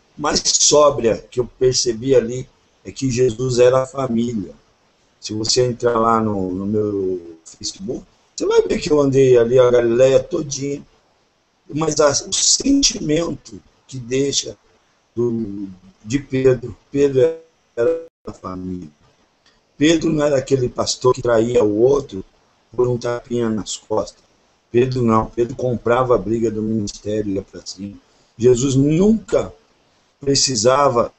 D: sóbria que eu percebi ali é que Jesus era a família. Se você entrar lá no meu Facebook, você vai ver que eu andei ali a Galileia todinha. Mas o sentimento que deixa de Pedro era a família. Pedro não era aquele pastor que traía o outro por um tapinha nas costas. Pedro não. Pedro comprava a briga do ministério e ia para cima. Jesus nunca precisava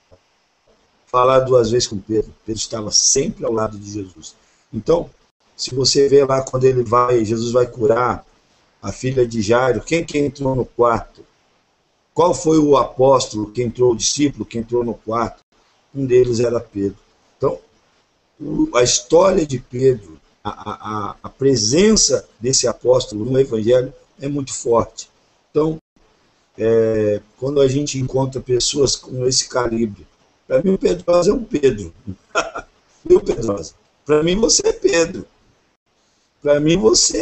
D: falar duas vezes com Pedro. Pedro estava sempre ao lado de Jesus. Então, se você vê lá quando Jesus vai curar a filha de Jairo, quem que entrou no quarto? Qual foi o apóstolo que entrou, o discípulo que entrou no quarto? Um deles era Pedro. Então, a história de Pedro, a presença desse apóstolo no Evangelho é muito forte. Então, quando a gente encontra pessoas com esse calibre, para mim o Pedrosa é um Pedro. Viu, Pedrosa? Para mim você é Pedro. Para mim você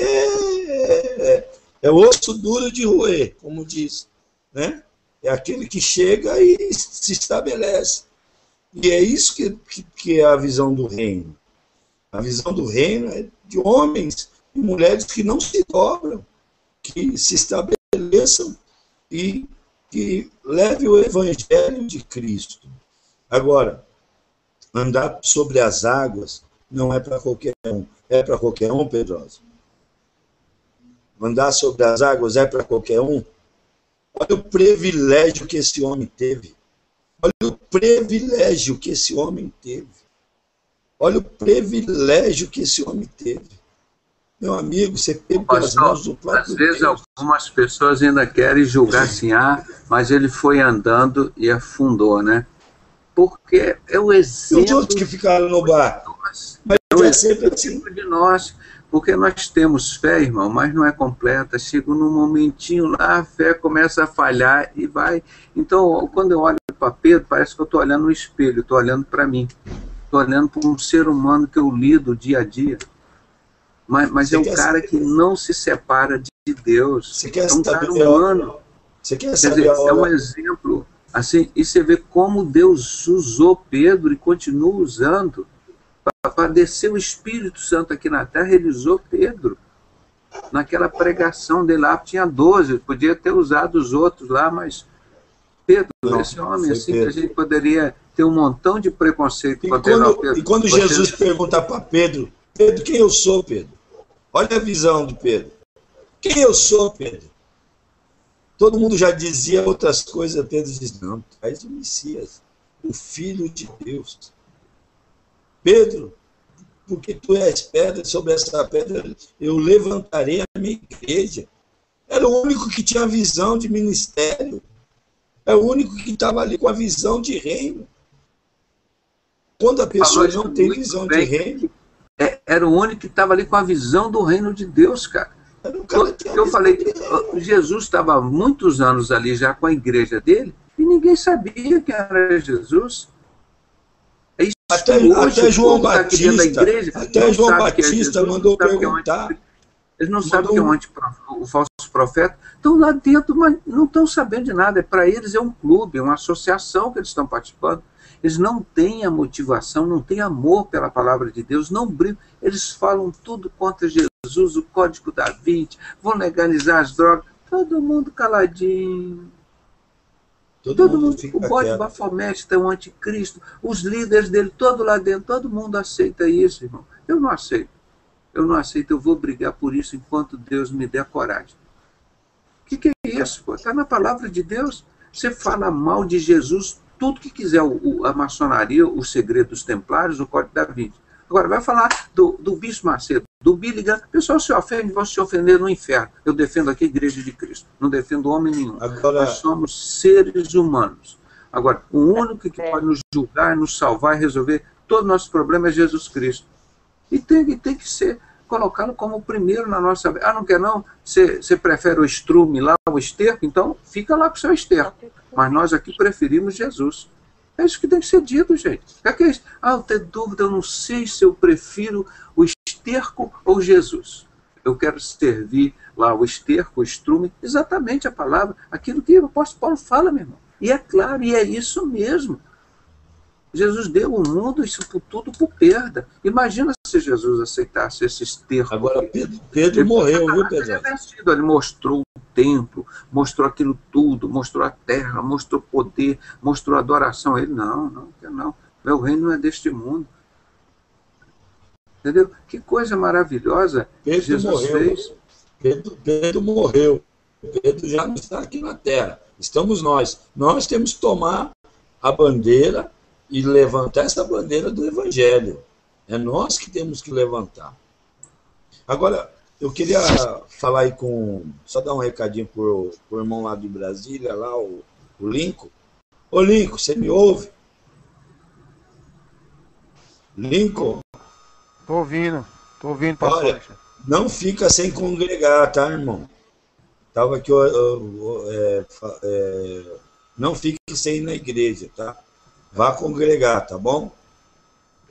D: é osso duro de roer, como diz. Né? É aquele que chega e se estabelece. E é isso que é a visão do reino. A visão do reino é de homens e mulheres que não se dobram, que se estabeleçam e que levem o Evangelho de Cristo. Agora, andar sobre as águas não é para qualquer um. É para qualquer um, Pedrosa? Andar sobre as águas é para qualquer um? Olha o privilégio que esse homem teve. Olha o privilégio que esse homem teve. Olha o privilégio que esse homem teve. Meu amigo, você pegou as mãos do próprio
A: Às vezes
D: Deus.
A: algumas pessoas ainda querem julgar assim, mas ele foi andando e afundou, né? Porque é o
D: E os
A: exemplo
D: outros que ficaram no barco? Mas
A: é o
D: é sempre assim.
A: exemplo de nós, porque nós temos fé, irmão, mas não é completa. Chega num momentinho lá, a fé começa a falhar e vai. Então, quando eu olho para Pedro, parece que eu estou olhando no espelho, estou olhando para mim. Estou olhando para um ser humano que eu lido dia a dia. Mas é um cara que não se separa de Deus.
D: Você quer
A: É um cara
D: saber
A: humano.
D: Você quer
A: Quer
D: saber
A: dizer,
D: a
A: é um
D: hora?
A: exemplo. Assim, e você vê como Deus usou Pedro e continua usando para descer o Espírito Santo aqui na terra. Ele usou Pedro. Naquela pregação dele lá, tinha 12, podia ter usado os outros lá, mas Pedro,
D: Não,
A: esse homem
D: foi
A: assim,
D: Pedro.
A: que a gente poderia ter um montão de preconceito
D: E
A: contra ele.
D: quando, e quando Jesus pergunta para Pedro, Pedro, quem eu sou, Pedro? Olha a visão do Pedro. Quem eu sou, Pedro? Todo mundo já dizia outras coisas, Pedro diz, não, tu és o Messias, o Filho de Deus. Pedro, porque tu és pedra, sobre essa pedra eu levantarei a minha igreja. Era o único que tinha visão de ministério. É o único que estava ali com a visão de reino. Quando a pessoa não tem visão de reino...
A: Era o único que estava ali com a visão do reino de Deus, cara. Eu falei, Jesus estava há muitos anos ali já com a igreja dele e ninguém sabia quem era Jesus. É isso
D: Até João Batista,
A: igreja,
D: até João Batista mandou perguntar.
A: Eles não sabem que é o falso profeta. Estão lá dentro, mas não estão sabendo de nada. Para eles é um clube, é uma associação que eles estão participando. Eles não têm a motivação, não têm amor pela palavra de Deus, não brigam. Eles falam tudo contra Jesus, o código da 20, vão legalizar as drogas. Todo mundo caladinho. Todo mundo, o bode Bafomete é um anticristo, os líderes dele, todo lá dentro, todo mundo aceita isso, irmão. Eu não aceito. Eu não aceito, eu vou brigar por isso enquanto Deus me der coragem. O que é isso? Está na palavra de Deus. Você fala mal de Jesus, tudo que quiser, a maçonaria, o segredo dos templários, o código da 20. Agora, vai falar do Bispo Macedo, do Billy Graham. O pessoal se ofende, vão se ofender no inferno. Eu defendo aqui a Igreja de Cristo. Não defendo homem nenhum.
D: Agora...
A: Nós somos seres humanos. Agora, o único que pode nos julgar, nos salvar e resolver todos os nossos problemas é Jesus Cristo. E tem que ser colocado como o primeiro na nossa vida. Ah, não quer não? Você prefere o estrume lá, o esterco? Então, fica lá com o seu esterco. Mas nós aqui preferimos Jesus. É isso que tem que ser dito, gente. É isso? Ah, eu tenho dúvida, eu não sei se eu prefiro o esterco ou Jesus. eu quero servir lá o esterco, o estrume, exatamente a palavra, aquilo que o apóstolo Paulo fala, meu irmão. E é claro, e é isso mesmo. Jesus deu o mundo, isso tudo por perda. Imagina se Jesus aceitasse esse esterco.
D: Agora, Pedro morreu, viu, Pedro?
A: Ele mostrou o templo, mostrou aquilo tudo, mostrou a terra, mostrou poder, mostrou adoração. Ele, não. Meu reino não é deste mundo. Entendeu? Que coisa maravilhosa Jesus fez.
D: Pedro morreu. Pedro já não está aqui na terra. Estamos nós. Nós temos que tomar a bandeira e levantar essa bandeira do Evangelho. É nós que temos que levantar. Agora, eu queria falar aí só dar um recadinho pro irmão lá de Brasília, lá, o Lincoln. Ô, Lincoln, você me ouve? Lincoln?
E: Tô ouvindo, pastor.
D: Olha, não fica sem congregar, tá, irmão? Tava aqui, não fique sem ir na igreja, tá? Vá congregar, tá bom?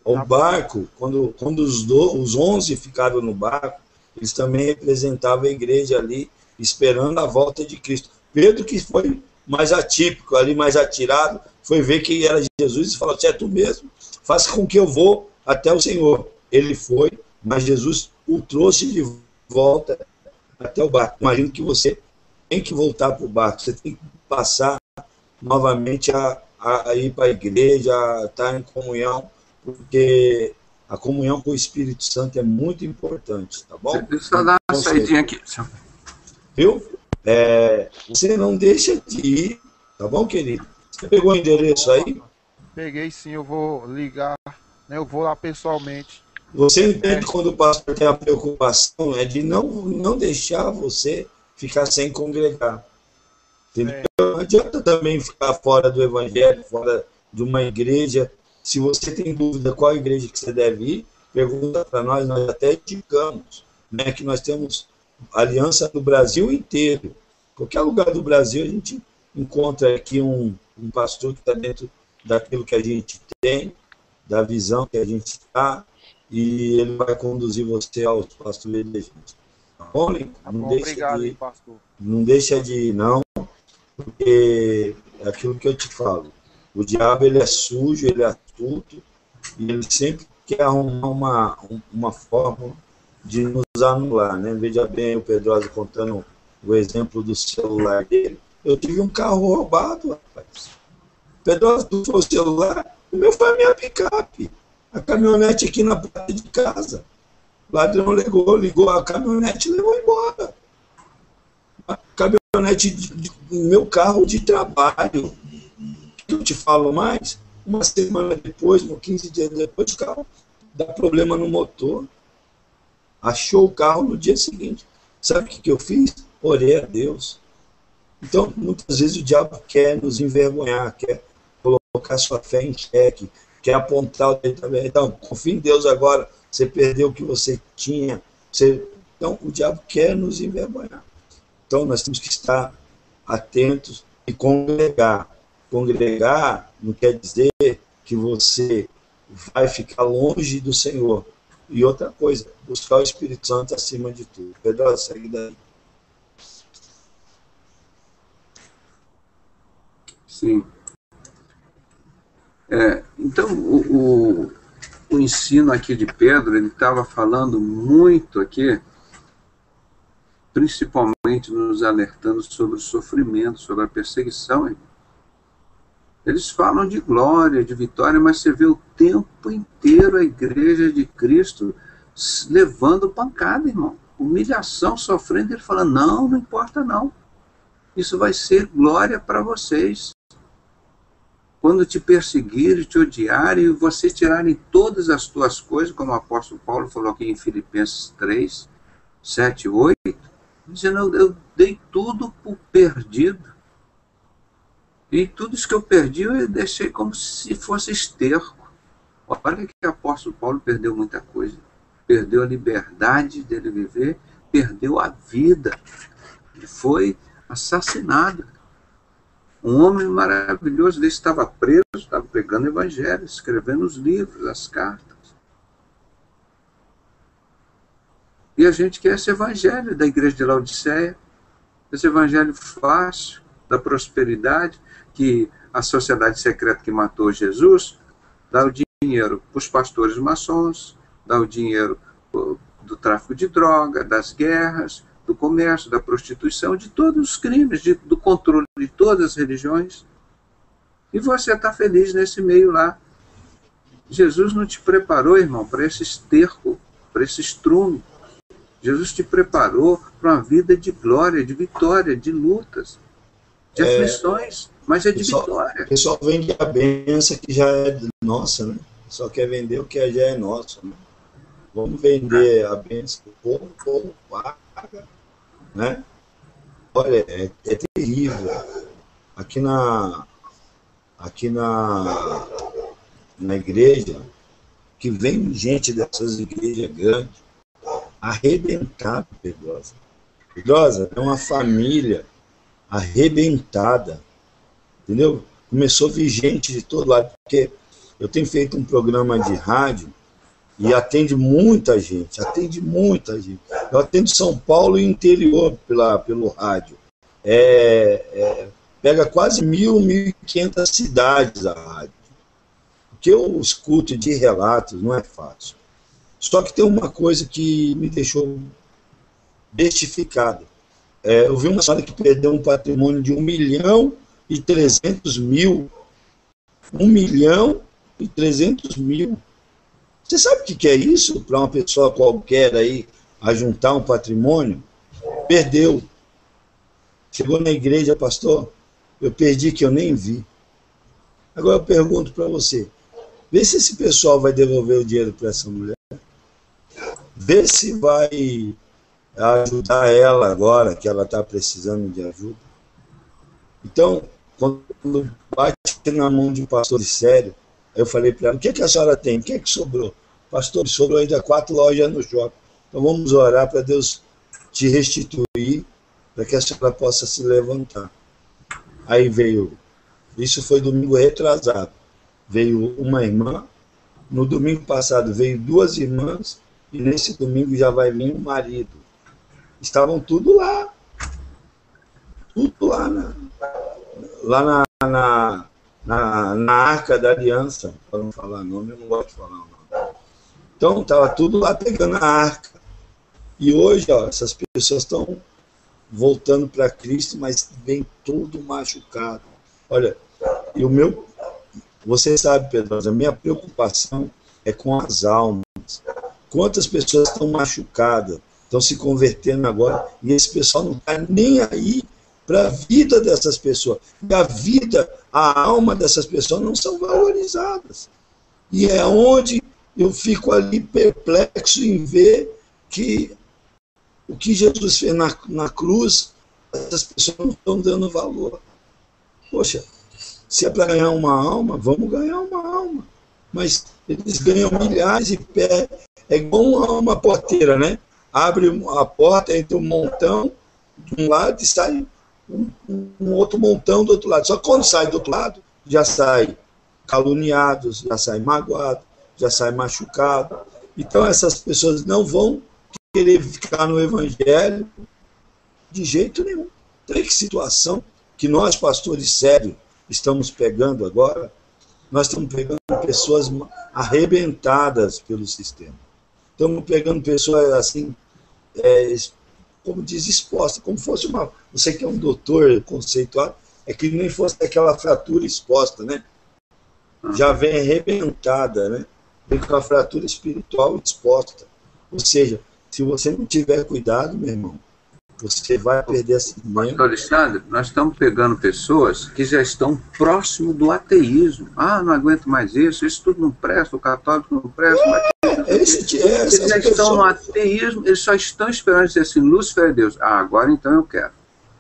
D: O barco, quando os 11 ficaram no barco, eles também representavam a igreja ali, esperando a volta de Cristo. Pedro, que foi mais atípico, ali mais atirado, foi ver que era Jesus e falou: "Se é tu mesmo, faça com que eu vou até o Senhor." Ele foi, mas Jesus o trouxe de volta até o barco. Imagino que você tem que voltar para o barco, você tem que passar novamente a ir para a igreja, a estar em comunhão, porque a comunhão com o Espírito Santo é muito importante, tá bom?
A: Deixa eu só dar uma saidinha aqui.
D: Viu? Você não deixa de ir, tá bom, querido? Você pegou o endereço aí?
E: Peguei sim, eu vou ligar, né? Eu vou lá pessoalmente.
D: Você entende quando o pastor tem a preocupação de não deixar você ficar sem congregar. Não adianta também ficar fora do evangelho, fora de uma igreja. Se você tem dúvida qual igreja que você deve ir, pergunta para nós até indicamos, né, que nós temos aliança no Brasil inteiro. Qualquer lugar do Brasil a gente encontra aqui um pastor que está dentro daquilo que a gente tem, da visão que a gente está, e ele vai conduzir você aos pastores legítimos. Tá bom, Lincoln?
E: Obrigado, pastor.
D: Não deixa de ir, não, porque é aquilo que eu te falo. O diabo, ele é sujo, ele é astuto, e ele sempre quer arrumar uma forma de nos anular, né? Veja bem o Pedrosa contando o exemplo do celular dele. Eu tive um carro roubado, rapaz. Pedrosa, tu foi o celular? O meu foi a minha picape. A caminhonete aqui na porta de casa. O ladrão ligou a caminhonete e levou embora. A caminhonete meu carro de trabalho. Eu te falo mais, uma semana depois, 15 dias depois, o carro dá problema no motor. Achou o carro no dia seguinte. Sabe o que eu fiz? Orei a Deus. Então, muitas vezes o diabo quer nos envergonhar, quer colocar sua fé em xeque, quer apontar o dedo também. Então, confia em Deus agora, você perdeu o que você tinha. Então, o diabo quer nos envergonhar. Então, nós temos que estar atentos e congregar. Congregar não quer dizer que você vai ficar longe do Senhor. E outra coisa, buscar o Espírito Santo acima de tudo. Pedro, segue daí.
A: Sim. Então, o ensino aqui de Pedro, ele estava falando muito aqui, principalmente nos alertando sobre o sofrimento, sobre a perseguição. Eles falam de glória, de vitória, mas você vê o tempo inteiro a igreja de Cristo levando pancada, irmão. Humilhação, sofrendo, ele fala, não importa não. Isso vai ser glória para vocês. Quando te perseguirem, te odiarem, e você tirarem todas as tuas coisas, como o apóstolo Paulo falou aqui em Filipenses 3, 7, 8, dizendo, eu dei tudo por perdido. E tudo isso que eu perdi, eu deixei como se fosse esterco. Olha que o apóstolo Paulo perdeu muita coisa. Perdeu a liberdade dele viver, perdeu a vida. Ele foi assassinado. Um homem maravilhoso desse estava preso, estava pregando o evangelho, escrevendo os livros, as cartas. E a gente quer esse evangelho da igreja de Laodiceia, esse evangelho fácil, da prosperidade, que a sociedade secreta que matou Jesus dá o dinheiro para os pastores maçons, dá o dinheiro do tráfico de droga, das guerras, do comércio, da prostituição, de todos os crimes, do controle de todas as religiões. E você está feliz nesse meio lá. Jesus não te preparou, irmão, para esse esterco, para esse estrume. Jesus te preparou para uma vida de glória, de vitória, de lutas, de aflições, mas é de vitória.
D: O pessoal vende a benção que já é nossa, né? Só quer vender o que já é nosso, né? Vamos vender a benção do povo paga, né? Olha, é terrível. Aqui na igreja, que vem gente dessas igrejas grandes, arrebentada, Pedrosa. Pedrosa é uma família arrebentada, entendeu? Começou a vir gente de todo lado, porque eu tenho feito um programa de rádio e atende muita gente. Eu atendo São Paulo e interior pelo rádio. Pega quase 1.500 cidades a rádio. O que eu escuto de relatos não é fácil. Só que tem uma coisa que me deixou bestificado. Eu vi uma senhora que perdeu um patrimônio de 1.300.000. 1.300.000. Você sabe o que é isso para uma pessoa qualquer aí ajuntar um patrimônio? Perdeu. Chegou na igreja, pastor, eu perdi que eu nem vi. Agora eu pergunto para você, vê se esse pessoal vai devolver o dinheiro para essa mulher. Vê se vai ajudar ela agora, que ela está precisando de ajuda. Então, quando bate na mão de um pastor sério, eu falei para ela, o que a senhora tem? O que sobrou? Pastor, sobrou ainda 4 lojas no shopping. Então vamos orar para Deus te restituir, para que a senhora possa se levantar. Aí veio, isso foi domingo retrasado, veio uma irmã, no domingo passado veio 2 irmãs, e nesse domingo já vai vir um marido. Estavam tudo lá na Arca da Aliança, para não falar nome, eu não gosto de falar o nome. Então estava tudo lá pegando a arca. E hoje, ó, essas pessoas estão voltando para Cristo, mas vem todo machucado. Olha, e você sabe, Pedro, a minha preocupação é com as almas. Quantas pessoas estão machucadas, estão se convertendo agora, e esse pessoal não está nem aí para a vida dessas pessoas. E a alma dessas pessoas não são valorizadas. E é onde eu fico ali perplexo em ver que o que Jesus fez na cruz, essas pessoas não estão dando valor. Poxa, se é para ganhar uma alma, vamos ganhar uma alma. Mas eles ganham milhares e é igual uma porteira, né? Abre a porta entre um montão de um lado e sai um outro montão do outro lado. Só que quando sai do outro lado, já sai caluniados, já sai magoado, já sai machucado. Então essas pessoas não vão querer ficar no evangelho de jeito nenhum. Então, que situação que nós, pastores sérios, estamos pegando agora. Nós estamos pegando pessoas arrebentadas pelo sistema. Estamos pegando pessoas assim, como diz, expostas, como fosse você que é um doutor conceituado, é que nem fosse aquela fratura exposta, né? Já vem arrebentada, né? Vem com a fratura espiritual exposta. Ou seja, se você não tiver cuidado, meu irmão, você vai perder esse membro.
A: Pastor Alexandre, nós estamos pegando pessoas que já estão próximo do ateísmo. Ah, não aguento mais isso tudo não presta, o católico não presta. Eles já estão no ateísmo, eles só estão esperando dizer assim, Lúcifer é Deus. Ah, agora então eu quero.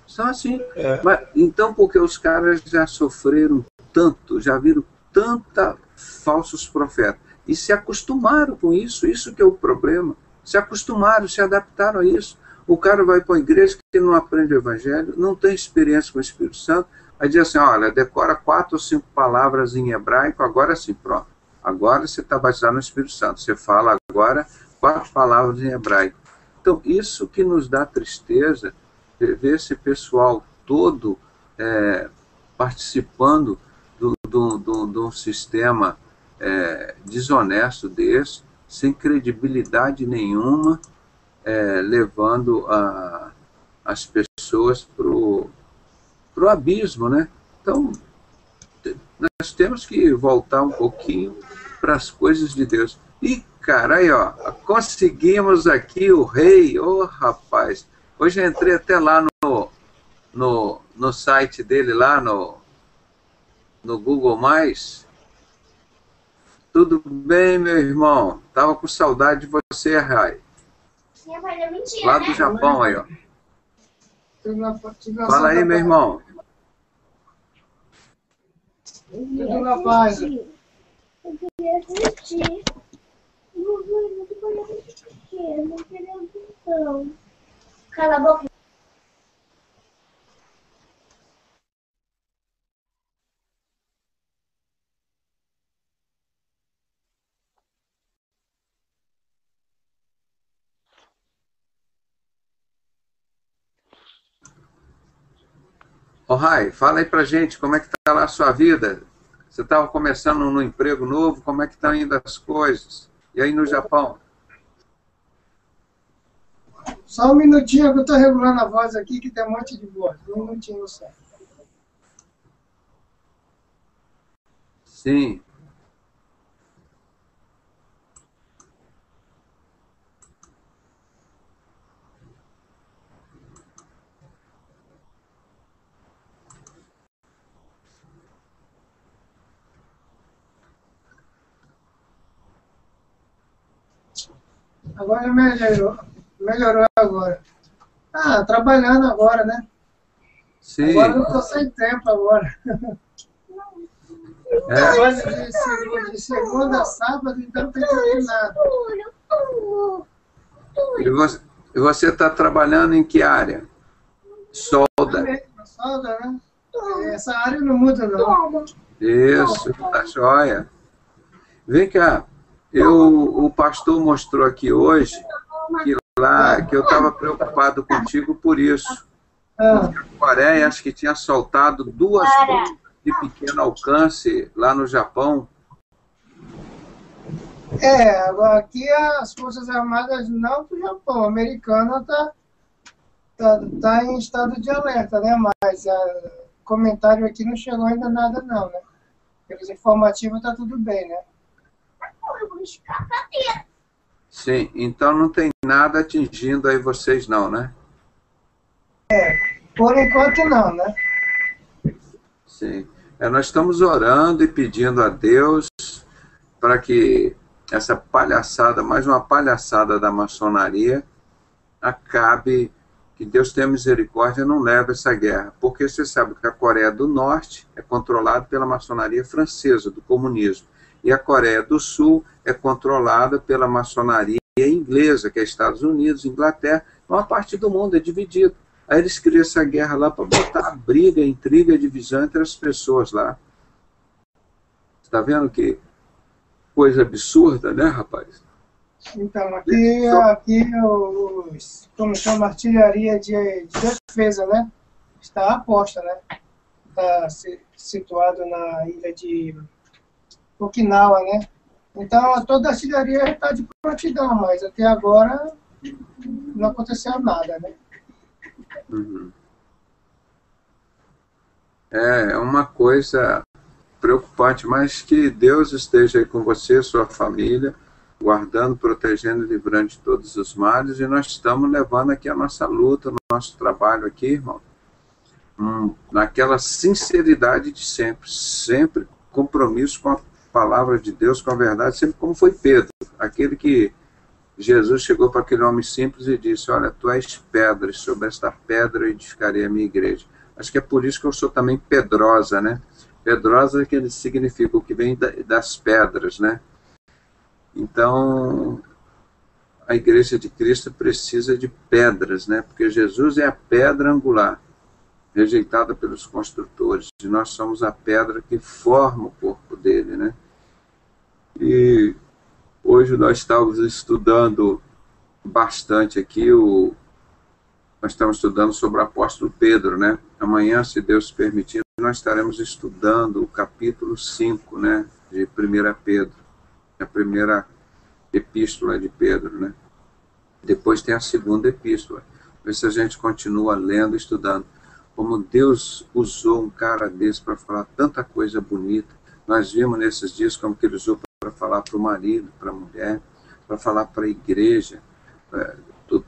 A: São assim. Mas, então, porque os caras já sofreram tanto, já viram tanta falsos profetas, e se acostumaram com isso que é o problema. Se acostumaram, se adaptaram a isso. O cara vai para a igreja que não aprende o evangelho, não tem experiência com o Espírito Santo, aí diz assim, olha, decora 4 ou 5 palavras em hebraico, agora sim, pronto. Agora você está batizado no Espírito Santo. Você fala agora 4 palavras em hebraico. Então, isso que nos dá tristeza, ver esse pessoal todo participando de um sistema desonesto desse, sem credibilidade nenhuma, levando as pessoas para o abismo, né? Então, nós temos que voltar um pouquinho para as coisas de Deus. E, cara, aí, ó, conseguimos aqui o rei, rapaz. Hoje eu entrei até lá no site dele, lá no Google+. Tudo bem, meu irmão? Tava com saudade de você, Rai. Lá do Japão, aí, ó. Fala aí, meu irmão.
F: Tudo na paz.
B: Eu queria assistir. Não queria atenção. Cala a boca.
A: Rai, fala aí pra gente, como é que tá lá a sua vida? Você estava começando no emprego novo, como é que estão indo as coisas? E aí no Japão?
F: Só um minutinho que eu estou regulando a voz aqui, que tem um monte de voz. Um minutinho só.
A: Sim.
F: Agora melhorou. Melhorou agora. Ah, trabalhando agora, né?
A: Sim.
F: Agora eu estou sem tempo agora. Trabalho de segunda a sábado, então não tem tempo nada.
A: E você está trabalhando em que área? Solda.
F: Solda, né? Essa área não muda, não.
A: Isso, tá joia. Vem cá, o pastor mostrou aqui hoje que eu estava preocupado contigo por isso. A Coreia, acho que tinha soltado 2 bombas de pequeno alcance lá no Japão.
F: Agora aqui as Forças Armadas não do Japão, a americana tá em estado de alerta, né? Mas comentário aqui não chegou ainda nada não, né? Pelos informativos tá tudo bem, né?
A: Sim, então não tem nada atingindo aí vocês não, né?
F: Por enquanto não, né?
A: Sim. Nós estamos orando e pedindo a Deus para que essa palhaçada, mais uma palhaçada da maçonaria, acabe, que Deus tenha misericórdia e não leve essa guerra. Porque você sabe que a Coreia do Norte é controlada pela maçonaria francesa, do comunismo. E a Coreia do Sul é controlada pela maçonaria inglesa, que é Estados Unidos, Inglaterra. Uma parte do mundo é dividida. Aí eles criam essa guerra lá para botar a briga, a intriga, a divisão entre as pessoas lá. Está vendo que coisa absurda, né, rapaz?
F: Então, aqui como chama, artilharia de defesa, né? Está a posta, né? Está situado na ilha de Okinawa, né? Então, toda a artilharia está de prontidão, mas até agora não aconteceu nada, né?
A: Uhum. É uma coisa preocupante, mas que Deus esteja aí com você, sua família, guardando, protegendo e livrando de todos os males, e nós estamos levando aqui a nossa luta, o nosso trabalho aqui, irmão, naquela sinceridade de sempre compromisso com a palavra de Deus, com a verdade, sempre como foi Pedro, aquele que Jesus chegou para aquele homem simples e disse: olha, tu és pedra, e sobre esta pedra eu edificarei a minha igreja. Acho que é por isso que eu sou também Pedrosa, né? Pedrosa que significa o que vem das pedras, né? Então, a igreja de Cristo precisa de pedras, né? Porque Jesus é a pedra angular, rejeitada pelos construtores, e nós somos a pedra que forma o corpo dele, né? E hoje nós estávamos estudando bastante aqui, nós estamos estudando sobre o apóstolo Pedro, né? Amanhã, se Deus permitir, nós estaremos estudando o capítulo 5, né, de 1 Pedro, a primeira epístola de Pedro, né? Depois tem a segunda epístola. Ver se a gente continua lendo, estudando. Como Deus usou um cara desse para falar tanta coisa bonita. Nós vimos nesses dias como que ele usou para falar para o marido, para a mulher, para falar para a igreja,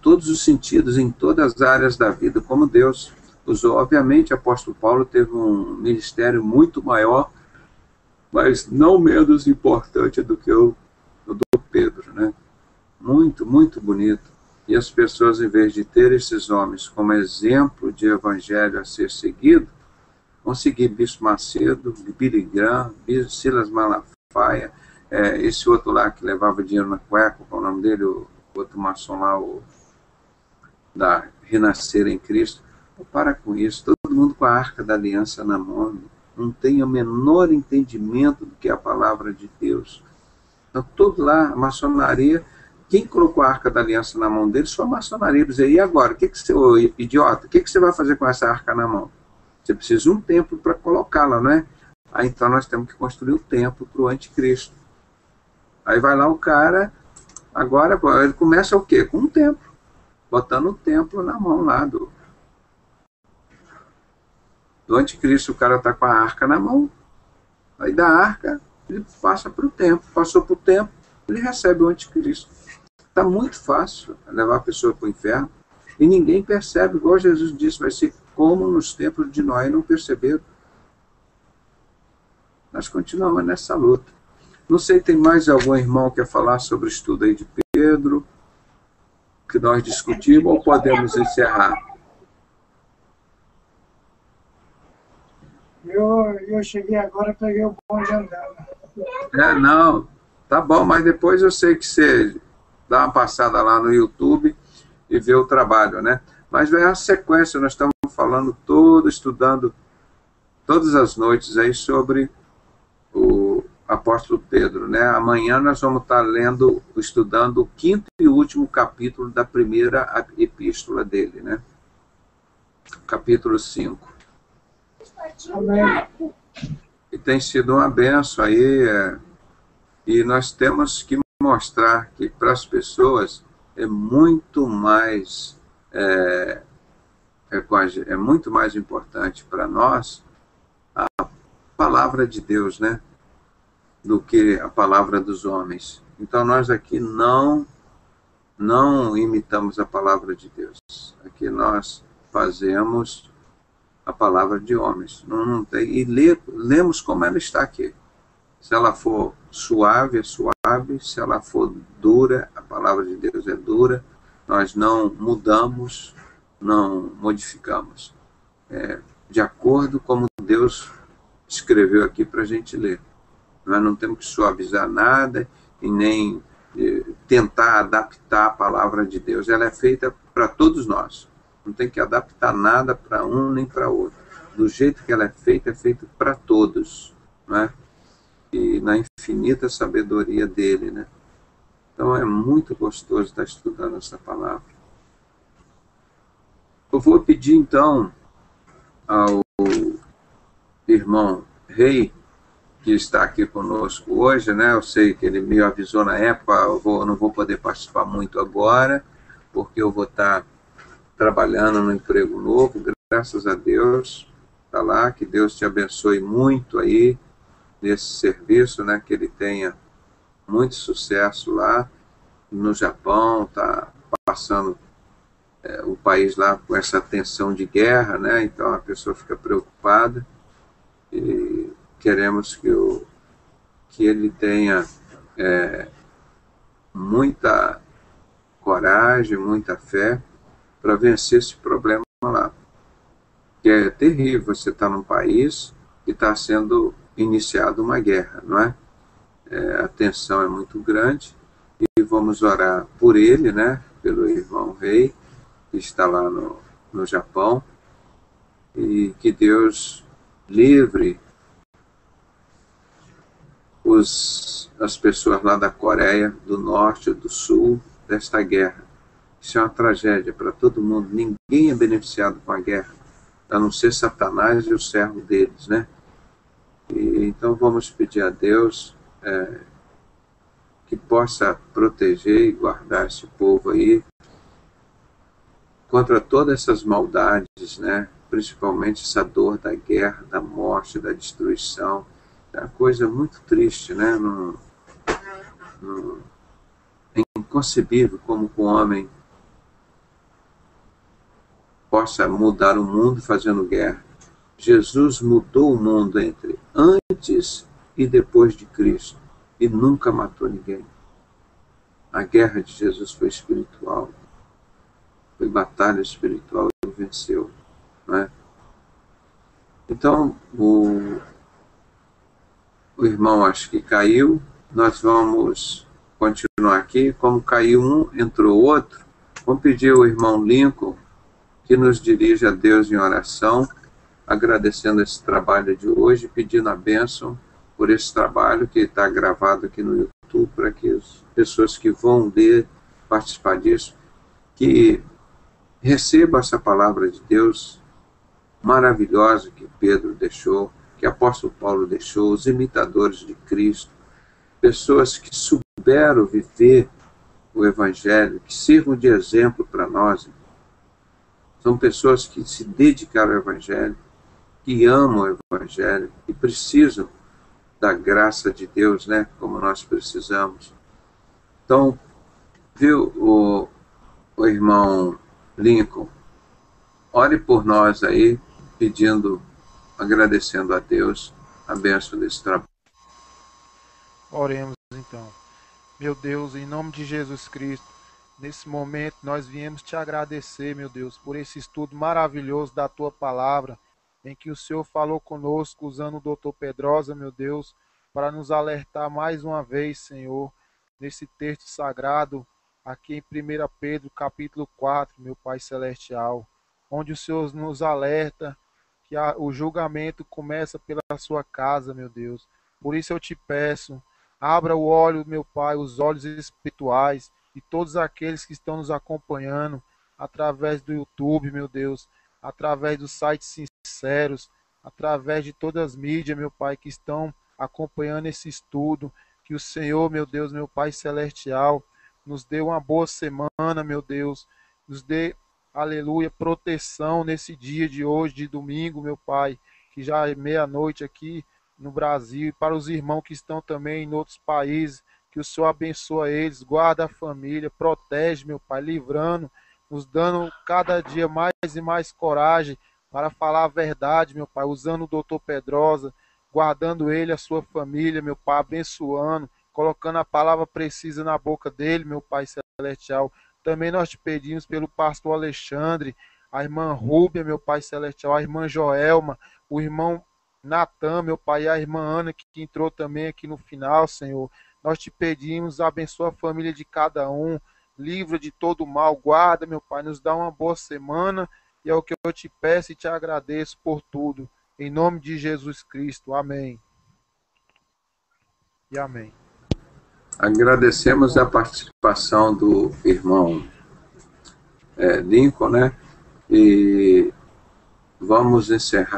A: todos os sentidos, em todas as áreas da vida, como Deus usou. Obviamente, o apóstolo Paulo teve um ministério muito maior, mas não menos importante do que o do Pedro, né? Muito, muito bonito. E as pessoas, em vez de ter esses homens como exemplo de evangelho a ser seguido, vão seguir Bispo Macedo, Billy Graham, Silas Malafaia, esse outro lá que levava dinheiro na cueca, qual é o nome dele, o outro maçom lá, da Renascer em Cristo. Para com isso, todo mundo com a Arca da Aliança na mão, não tem o menor entendimento do que é a palavra de Deus. Então, tudo lá, a maçonaria, quem colocou a Arca da Aliança na mão dele, só a maçonaria. Dizer, e agora, ô idiota, o que você vai fazer com essa arca na mão? Você precisa de um templo para colocá-la, não é? Aí então nós temos que construir o templo para o anticristo. Aí vai lá o cara, agora ele começa o quê? Com um templo, botando um templo na mão lá do anticristo. O cara está com a arca na mão, aí da arca ele passa para o templo, passou para o templo, ele recebe o anticristo. Está muito fácil levar a pessoa para o inferno, e ninguém percebe, igual Jesus disse, vai ser como nos tempos de Noé, não perceberam. Nós continuamos nessa luta. Não sei, tem mais algum irmão que quer falar sobre o estudo aí de Pedro, que nós discutimos, ou podemos encerrar?
F: Eu cheguei agora, peguei o bonde andando.
A: Não, tá bom, mas depois eu sei que você dá uma passada lá no YouTube e vê o trabalho, né? Mas vem a sequência, nós estamos falando estudando todas as noites aí sobre o apóstolo Pedro, né? Amanhã nós vamos estar estudando o 5º e último capítulo da primeira epístola dele, né? Capítulo 5.
F: Amém.
A: E tem sido uma benção aí, e nós temos que mostrar que para as pessoas é muito mais muito mais importante para nós a palavra de Deus, né, do que a palavra dos homens. Então nós aqui não imitamos a palavra de Deus. Aqui nós fazemos a palavra de homens. Não tem, e lemos como ela está aqui. Se ela for suave, é suave. Se ela for dura, a palavra de Deus é dura. Nós não mudamos, não modificamos. De acordo com como Deus escreveu aqui para a gente ler. Nós não temos que suavizar nada e nem tentar adaptar a palavra de Deus. Ela é feita para todos nós. Não tem que adaptar nada para um nem para outro. Do jeito que ela é feita para todos, né? E na infinita sabedoria dele, né? Então é muito gostoso estar estudando essa palavra. Eu vou pedir então ao irmão Rei, que está aqui conosco hoje, né? Eu sei que ele me avisou na época, eu não vou poder participar muito agora, porque eu vou estar trabalhando no emprego novo, graças a Deus. Está lá, que Deus te abençoe muito aí nesse serviço, né? Que ele tenha muito sucesso lá no Japão. Está passando o país lá com essa tensão de guerra, né? Então a pessoa fica preocupada, e queremos que ele tenha muita coragem, muita fé para vencer esse problema lá. Que é terrível você estar num país que está sendo iniciada uma guerra, não é? A tensão é muito grande, e vamos orar por ele, né? Pelo irmão Rei, que está lá no Japão, e que Deus livre as pessoas lá da Coreia do Norte e do Sul desta guerra, Isso é uma tragédia para todo mundo. Ninguém é beneficiado com a guerra, a não ser Satanás e o servo deles, né? Então vamos pedir a Deus que possa proteger e guardar esse povo aí contra todas essas maldades, né? Principalmente essa dor da guerra, da morte, da destruição. É uma coisa muito triste, né? É inconcebível como um homem possa mudar o mundo fazendo guerra. Jesus mudou o mundo entre antes e depois de Cristo e nunca matou ninguém. A guerra de Jesus foi espiritual, foi batalha espiritual e venceu, né? Então, o irmão acho que caiu, nós vamos continuar aqui. Como caiu um, entrou outro. Vamos pedir ao irmão Lincoln que nos dirija a Deus em oração, agradecendo esse trabalho de hoje, pedindo a bênção por esse trabalho que está gravado aqui no YouTube, para que as pessoas que vão ler, participar disso, que recebam essa palavra de Deus maravilhosa que Pedro deixou, que o apóstolo Paulo deixou, os imitadores de Cristo, pessoas que souberam viver o Evangelho, que sirvam de exemplo para nós. São pessoas que se dedicaram ao Evangelho, que amam o Evangelho, que precisam da graça de Deus, né? Como nós precisamos. Então, viu, o irmão Lincoln, ore por nós aí, pedindo, agradecendo a Deus a bênção desse trabalho.
E: Oremos então. Meu Deus, em nome de Jesus Cristo, nesse momento nós viemos te agradecer, meu Deus, por esse estudo maravilhoso da tua palavra, em que o Senhor falou conosco usando o doutor Pedrosa, meu Deus, para nos alertar mais uma vez, Senhor, nesse texto sagrado, aqui em 1 Pedro, capítulo 4, meu Pai Celestial, onde o Senhor nos alerta que o julgamento começa pela sua casa, meu Deus. Por isso eu te peço, abra o olho, meu Pai, os olhos espirituais de todos aqueles que estão nos acompanhando através do YouTube, meu Deus, através dos sites sinceros, através de todas as mídias, meu Pai, que estão acompanhando esse estudo, que o Senhor, meu Deus, meu Pai Celestial, nos dê uma boa semana, meu Deus, nos dê, aleluia, proteção nesse dia de hoje, de domingo, meu Pai, que já é meia-noite aqui no Brasil, e para os irmãos que estão também em outros países, que o Senhor abençoa eles, guarda a família, protege, meu Pai, livrando, nos dando cada dia mais e mais coragem para falar a verdade, meu Pai, usando o doutor Pedrosa, guardando ele, a sua família, meu Pai, abençoando, colocando a palavra precisa na boca dele, meu Pai Celestial. Também nós te pedimos pelo pastor Alexandre, a irmã Rúbia, meu Pai Celestial, a irmã Joelma, o irmão Natan, meu Pai, e a irmã Ana, que entrou também aqui no final, Senhor. Nós te pedimos, abençoa a família de cada um, livra de todo mal, guarda, meu Pai, nos dá uma boa semana, e é o que eu te peço e te agradeço por tudo. Em nome de Jesus Cristo. Amém. E amém.
A: Agradecemos a participação do irmão Lincoln, né? E vamos encerrar